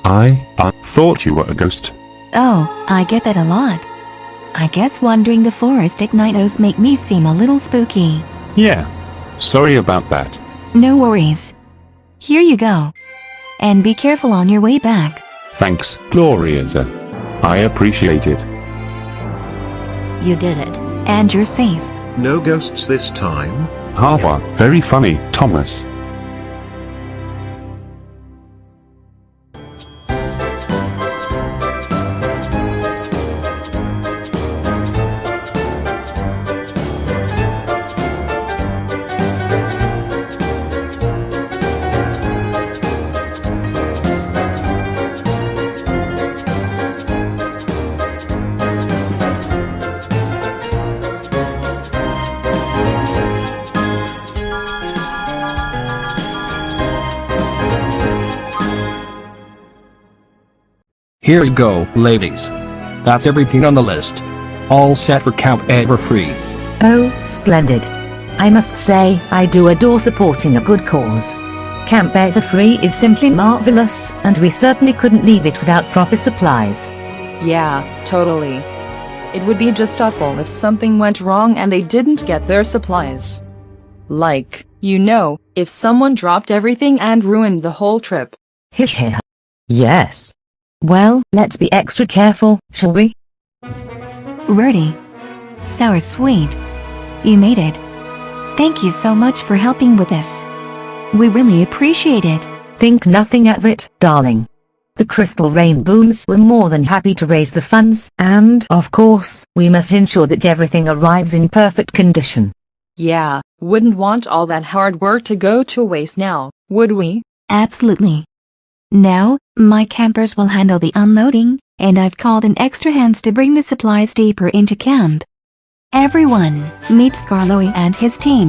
S7: I thought you were a ghost.
S11: Oh, I get that a lot. I guess wandering the forest at night does make me seem a little spooky.
S7: Yeah. Sorry about that.
S11: No worries. Here you go. And be careful on your way back.
S7: Thanks, Gloriosa. I appreciate it.
S11: You did it. And you're safe.
S22: No ghosts this time?
S7: Haha, very funny, Thomas.
S4: Here you go, ladies. That's everything on the list. All set for Camp Everfree.
S16: Oh, splendid. I must say, I do adore supporting a good cause. Camp Everfree is simply marvelous, and we certainly couldn't leave it without proper supplies.
S14: Yeah, totally. It would be just awful if something went wrong and they didn't get their supplies. Like, if someone dropped everything and ruined the whole trip.
S16: Yes. Well, let's be extra careful, shall we?
S11: Rarity. Sour sweet. You made it. Thank you so much for helping with this. We really appreciate it.
S16: Think nothing of it, darling. The Crystal Rain Booms were more than happy to raise the funds, and, of course, we must ensure that everything arrives in perfect condition.
S14: Yeah, wouldn't want all that hard work to go to waste now, would we?
S11: Absolutely. Now, my campers will handle the unloading, and I've called in extra hands to bring the supplies deeper into camp. Everyone, meet Skarloey and his team.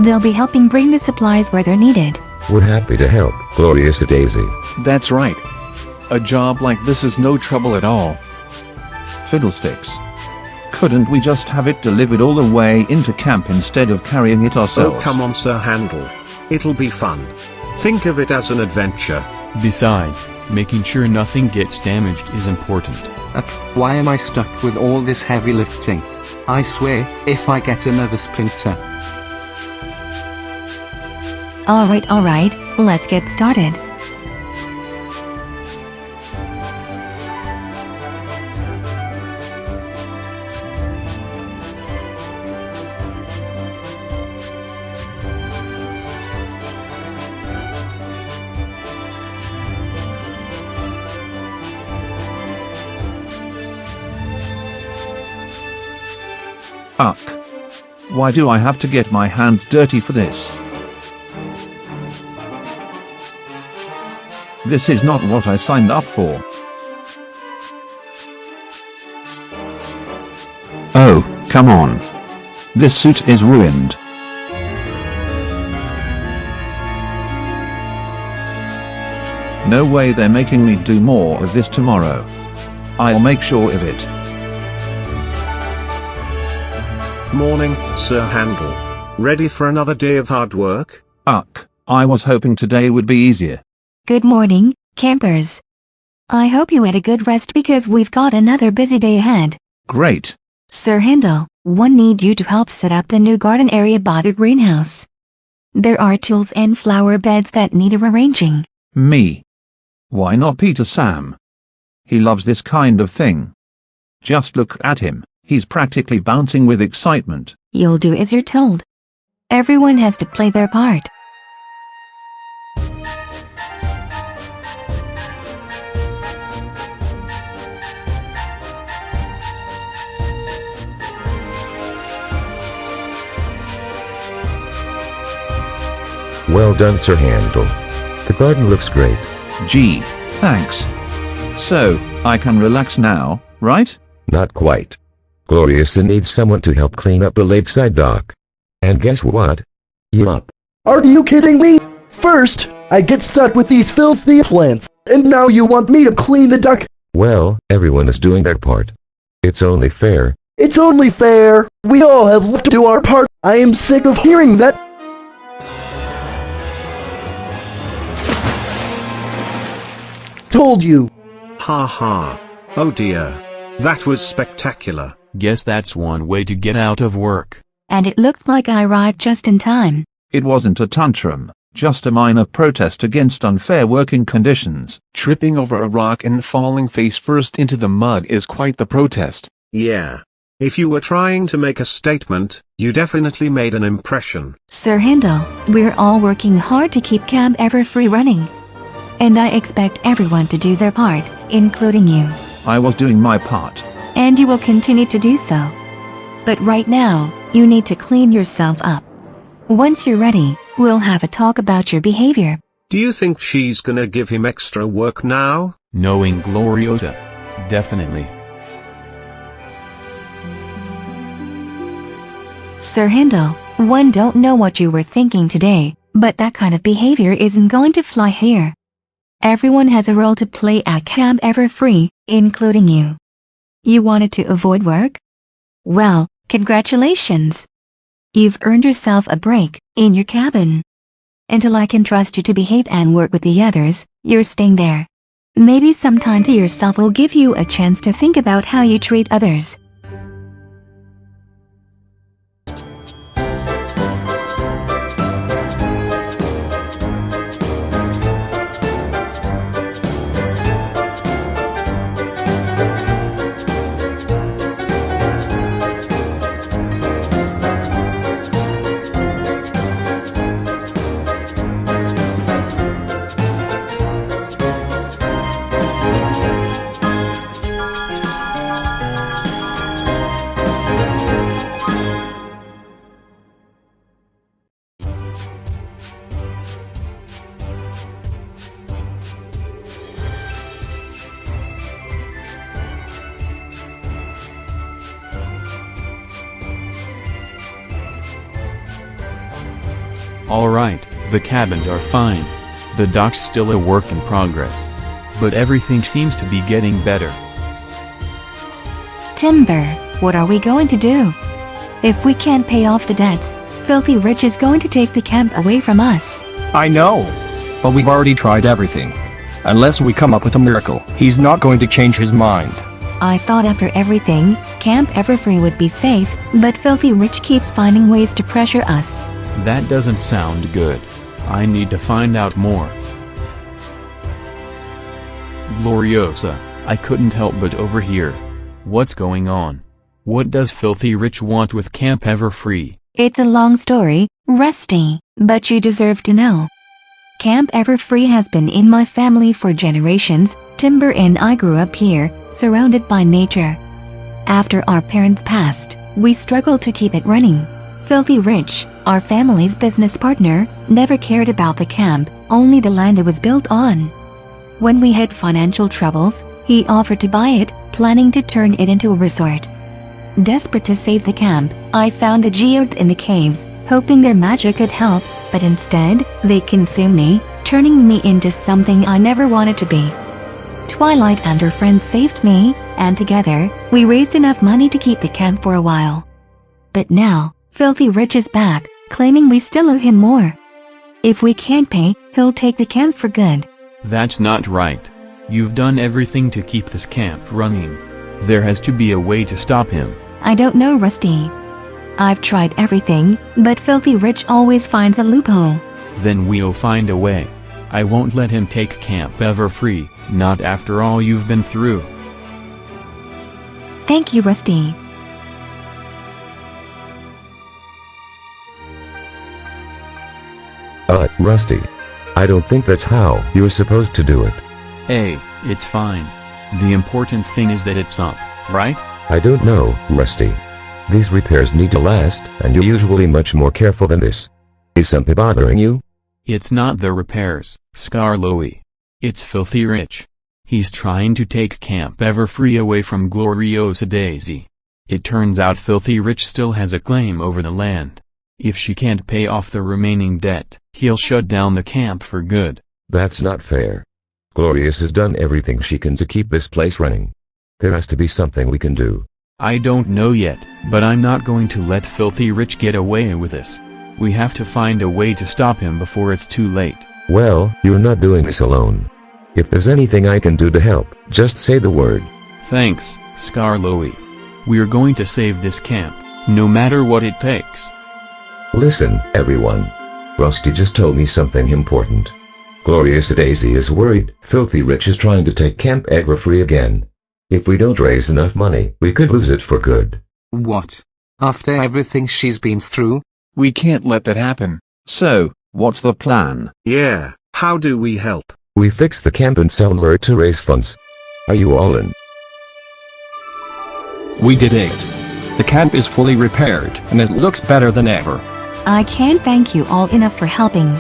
S11: They'll be helping bring the supplies where they're needed.
S13: We're happy to help, Glorious Daisy.
S17: That's right. A job like this is no trouble at all.
S9: Fiddlesticks. Couldn't we just have it delivered all the way into camp instead of carrying it ourselves?
S22: Oh come on, Sir Handel. It'll be fun. Think of it as an adventure.
S3: Besides, making sure nothing gets damaged is important.
S19: Why am I stuck with all this heavy lifting? I swear, if I get another splinter.
S11: Alright, let's get started.
S9: Uck. Why do I have to get my hands dirty for this? This is not what I signed up for. Oh, come on. This suit is ruined. No way they're making me do more of this tomorrow. I'll make sure of it.
S22: Morning, Sir Handel. Ready for another day of hard work?
S9: Uck, I was hoping today would be easier.
S11: Good morning, campers. I hope you had a good rest because we've got another busy day ahead.
S9: Great.
S11: Sir Handel, one need you to help set up the new garden area by the greenhouse. There are tools and flower beds that need rearranging.
S9: Me. Why not Peter Sam? He loves this kind of thing. Just look at him, he's practically bouncing with excitement.
S11: You'll do as you're told. Everyone has to play their part.
S13: Well done, Sir Handel. The garden looks great.
S9: Gee, thanks. So, I can relax now, right?
S13: Not quite. Glorious needs someone to help clean up the lakeside dock. And guess what? Yup.
S20: Are you kidding me? First, I get stuck with these filthy plants, and now you want me to clean the dock?
S13: Well, everyone is doing their part. It's only fair.
S20: It's only fair. We all have to do our part. I am sick of hearing that. Told you.
S22: Ha ha. Oh dear. That was spectacular.
S3: Guess that's one way to get out of work.
S11: And it looked like I arrived just in time.
S9: It wasn't a tantrum, just a minor protest against unfair working conditions.
S17: Tripping over a rock and falling face first into the mud is quite the protest.
S22: Yeah. If you were trying to make a statement, you definitely made an impression.
S11: Sir Handel, we're all working hard to keep Camp Everfree running. And I expect everyone to do their part, including you.
S9: I was doing my part.
S11: And you will continue to do so. But right now, you need to clean yourself up. Once you're ready, we'll have a talk about your behavior.
S22: Do you think she's gonna give him extra work now?
S3: Knowing Gloriosa. Definitely.
S11: Sir Handel, one don't know what you were thinking today, but that kind of behavior isn't going to fly here. Everyone has a role to play at Camp Everfree, including you. You wanted to avoid work? Well, congratulations. You've earned yourself a break in your cabin. Until I can trust you to behave and work with the others, you're staying there. Maybe some time to yourself will give you a chance to think about how you treat others.
S3: Alright, the cabins are fine. The dock's still a work in progress. But everything seems to be getting better.
S11: Timber, what are we going to do? If we can't pay off the debts, Filthy Rich is going to take the camp away from us.
S4: I know. But we've already tried everything. Unless we come up with a miracle, he's not going to change his mind.
S11: I thought after everything, Camp Everfree would be safe, but Filthy Rich keeps finding ways to pressure us.
S3: That doesn't sound good. I need to find out more. Gloriosa, I couldn't help but overhear. What's going on? What does Filthy Rich want with Camp Everfree?
S11: It's a long story, Rusty, but you deserve to know. Camp Everfree has been in my family for generations. Timber and I grew up here, surrounded by nature. After our parents passed, we struggled to keep it running. Filthy Rich, our family's business partner, never cared about the camp, only the land it was built on. When we had financial troubles, he offered to buy it, planning to turn it into a resort. Desperate to save the camp, I found the geodes in the caves, hoping their magic could help, but instead, they consumed me, turning me into something I never wanted to be. Twilight and her friends saved me, and together, we raised enough money to keep the camp for a while. But now, Filthy Rich is back, claiming we still owe him more. If we can't pay, he'll take the camp for good.
S3: That's not right. You've done everything to keep this camp running. There has to be a way to stop him.
S11: I don't know, Rusty. I've tried everything, but Filthy Rich always finds a loophole.
S3: Then we'll find a way. I won't let him take Camp Everfree, not after all you've been through.
S11: Thank you, Rusty.
S13: Rusty. I don't think that's how you're supposed to do it.
S3: Hey, it's fine. The important thing is that it's up, right?
S13: I don't know, Rusty. These repairs need to last, and you're usually much more careful than this. Is something bothering you?
S3: It's not the repairs, Skarloey. It's Filthy Rich. He's trying to take Camp Everfree away from Gloriosa Daisy. It turns out Filthy Rich still has a claim over the land. If she can't pay off the remaining debt, he'll shut down the camp for good.
S13: That's not fair. Glorious has done everything she can to keep this place running. There has to be something we can do.
S3: I don't know yet, but I'm not going to let Filthy Rich get away with this. We have to find a way to stop him before it's too late.
S13: Well, you're not doing this alone. If there's anything I can do to help, just say the word.
S3: Thanks, Skarloey. We're going to save this camp, no matter what it takes.
S13: Listen, everyone. Rusty just told me something important. Gloriosa Daisy is worried Filthy Rich is trying to take Camp Everfree again. If we don't raise enough money, we could lose it for good.
S19: What? After everything she's been through?
S17: We can't let that happen.
S9: So, what's the plan?
S22: Yeah, how do we help?
S13: We fix the camp and sell more to raise funds. Are you all in?
S4: We did it. The camp is fully repaired, and it looks better than ever.
S11: I can't thank you all enough for helping.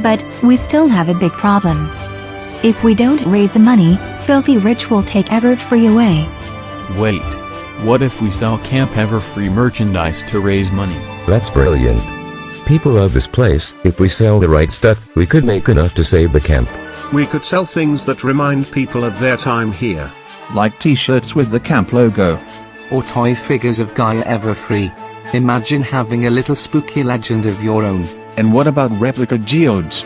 S11: But, we still have a big problem. If we don't raise the money, Filthy Rich will take Everfree away.
S3: Wait. What if we sell Camp Everfree merchandise to raise money?
S13: That's brilliant. People love this place. If we sell the right stuff, we could make enough to save the camp.
S22: We could sell things that remind people of their time here.
S9: Like t-shirts with the camp logo.
S19: Or toy figures of Gaia Everfree. Imagine having a little spooky legend of your own.
S17: And what about replica geodes?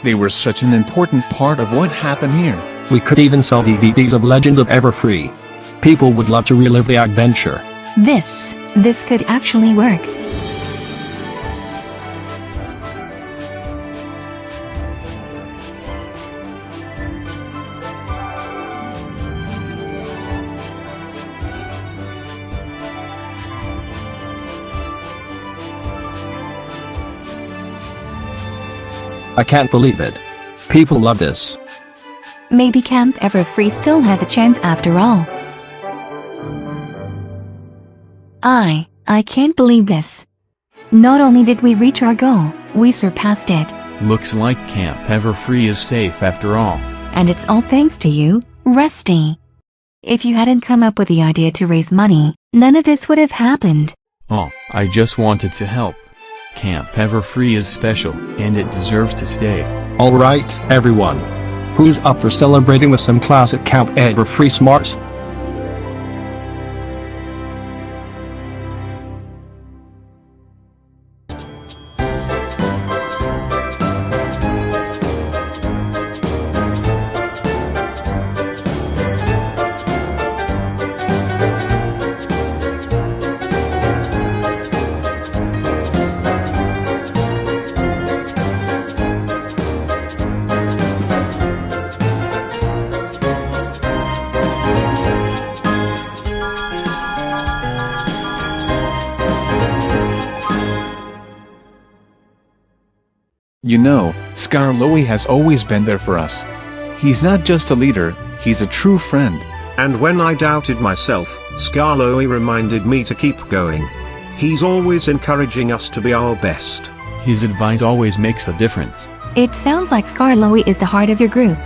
S17: They were such an important part of what happened here.
S4: We could even sell DVDs of Legend of Everfree. People would love to relive the adventure.
S11: This could actually work.
S4: I can't believe it. People love this.
S11: Maybe Camp Everfree still has a chance after all. I can't believe this. Not only did we reach our goal, we surpassed it.
S3: Looks like Camp Everfree is safe after all.
S11: And it's all thanks to you, Rusty. If you hadn't come up with the idea to raise money, none of this would have happened.
S3: Oh, I just wanted to help. Camp Everfree is special, and it deserves to stay.
S4: Alright, everyone. Who's up for celebrating with some classic Camp Everfree smarts?
S17: You know, Skarloey has always been there for us. He's not just a leader, he's a true friend.
S22: And when I doubted myself, Skarloey reminded me to keep going. He's always encouraging us to be our best.
S3: His advice always makes a difference.
S11: It sounds like Skarloey is the heart of your group.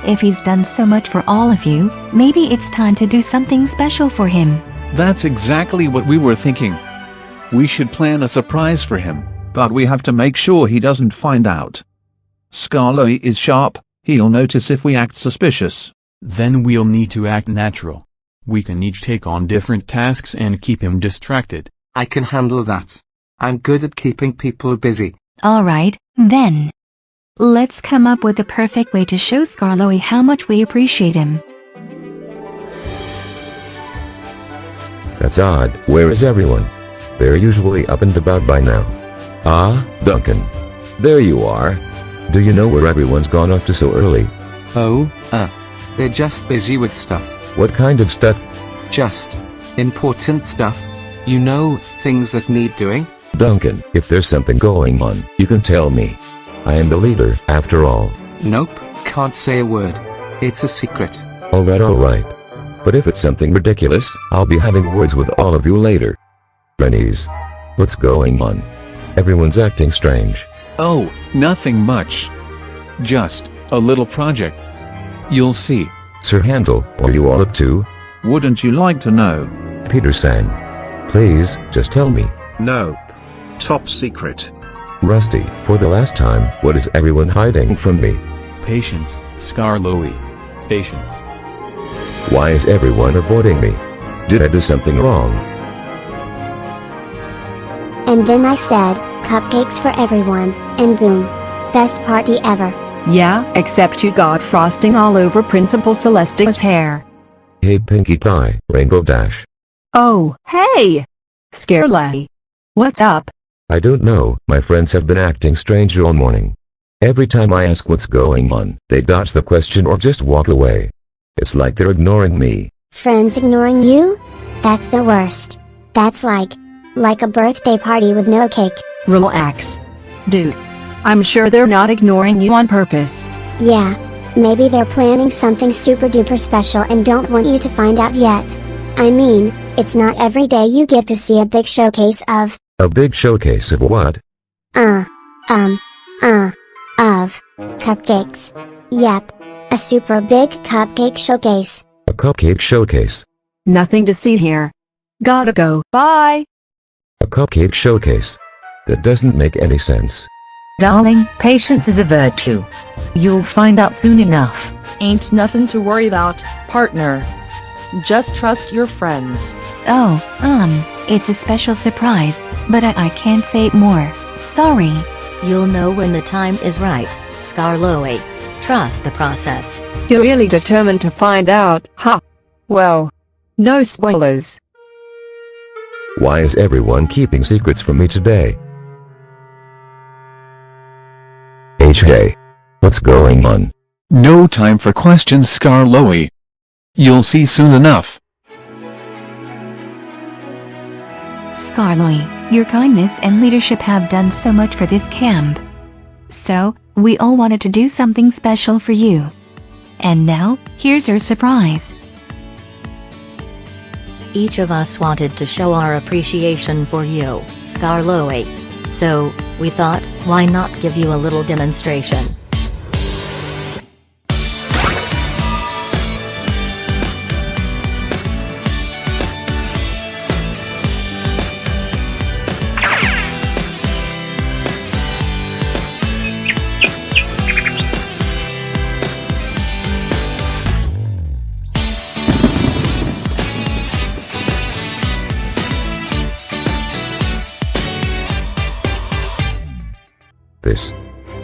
S11: If he's done so much for all of you, maybe it's time to do something special for him.
S17: That's exactly what we were thinking. We should plan a surprise for him.
S9: But we have to make sure he doesn't find out. Skarloey is sharp, he'll notice if we act suspicious.
S3: Then we'll need to act natural. We can each take on different tasks and keep him distracted.
S19: I can handle that. I'm good at keeping people busy.
S11: Alright, then. Let's come up with the perfect way to show Skarloey how much we appreciate him.
S13: That's odd. Where is everyone? They're usually up and about by now. Ah, Duncan. There you are. Do you know where everyone's gone off to so early?
S19: Oh, they're just busy with stuff.
S13: What kind of stuff?
S19: Just important stuff. You know, things that need doing.
S13: Duncan, if there's something going on, you can tell me. I am the leader, after all.
S19: Nope, can't say a word. It's a secret.
S13: Alright. But if it's something ridiculous, I'll be having words with all of you later. Rennies. What's going on? Everyone's acting strange.
S17: Oh, nothing much. Just a little project. You'll see.
S13: Sir Handel, what are you all up to?
S9: Wouldn't you like to know?
S13: Peter-san. Please, just tell me.
S22: Nope. Top secret.
S13: Rusty, for the last time, what is everyone hiding from me?
S3: Patience, Skarloey. Patience.
S13: Why is everyone avoiding me? Did I do something wrong?
S15: And then I said, cupcakes for everyone, and boom. Best party ever.
S16: Yeah, except you got frosting all over Principal Celestia's hair.
S13: Hey Pinkie Pie, Rainbow Dash.
S16: Oh, hey! Skarloey. What's up?
S13: I don't know, my friends have been acting strange all morning. Every time I ask what's going on, they dodge the question or just walk away. It's like they're ignoring me.
S15: Friends ignoring you? That's the worst. That's like a birthday party with no cake.
S16: Relax. Dude. I'm sure they're not ignoring you on purpose.
S15: Yeah. Maybe they're planning something super duper special and don't want you to find out yet. I mean, it's not every day you get to see a big showcase of...
S13: A big showcase of what?
S15: Of cupcakes. Yep. A super big cupcake showcase.
S13: A cupcake showcase.
S16: Nothing to see here. Gotta go. Bye.
S13: A cupcake showcase. That doesn't make any sense.
S16: Darling, patience is a virtue. You'll find out soon enough.
S14: Ain't nothing to worry about, partner. Just trust your friends.
S11: Oh, it's a special surprise, but I can't say more. Sorry.
S8: You'll know when the time is right, Skarloey. Trust the process.
S10: You're really determined to find out, huh? Well, no spoilers.
S13: Why is everyone keeping secrets from me today? Hey, what's going on?
S17: No time for questions, Skarloey. You'll see soon enough.
S11: Skarloey, your kindness and leadership have done so much for this camp. So, we all wanted to do something special for you. And now, here's your surprise.
S8: Each of us wanted to show our appreciation for you, Skarloey. So, we thought, why not give you a little demonstration?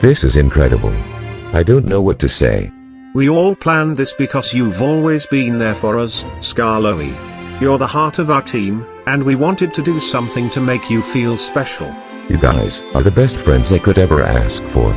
S13: This is incredible. I don't know what to say.
S22: We all planned this because you've always been there for us, Skarloey. You're the heart of our team, and we wanted to do something to make you feel special.
S13: You guys are the best friends I could ever ask for.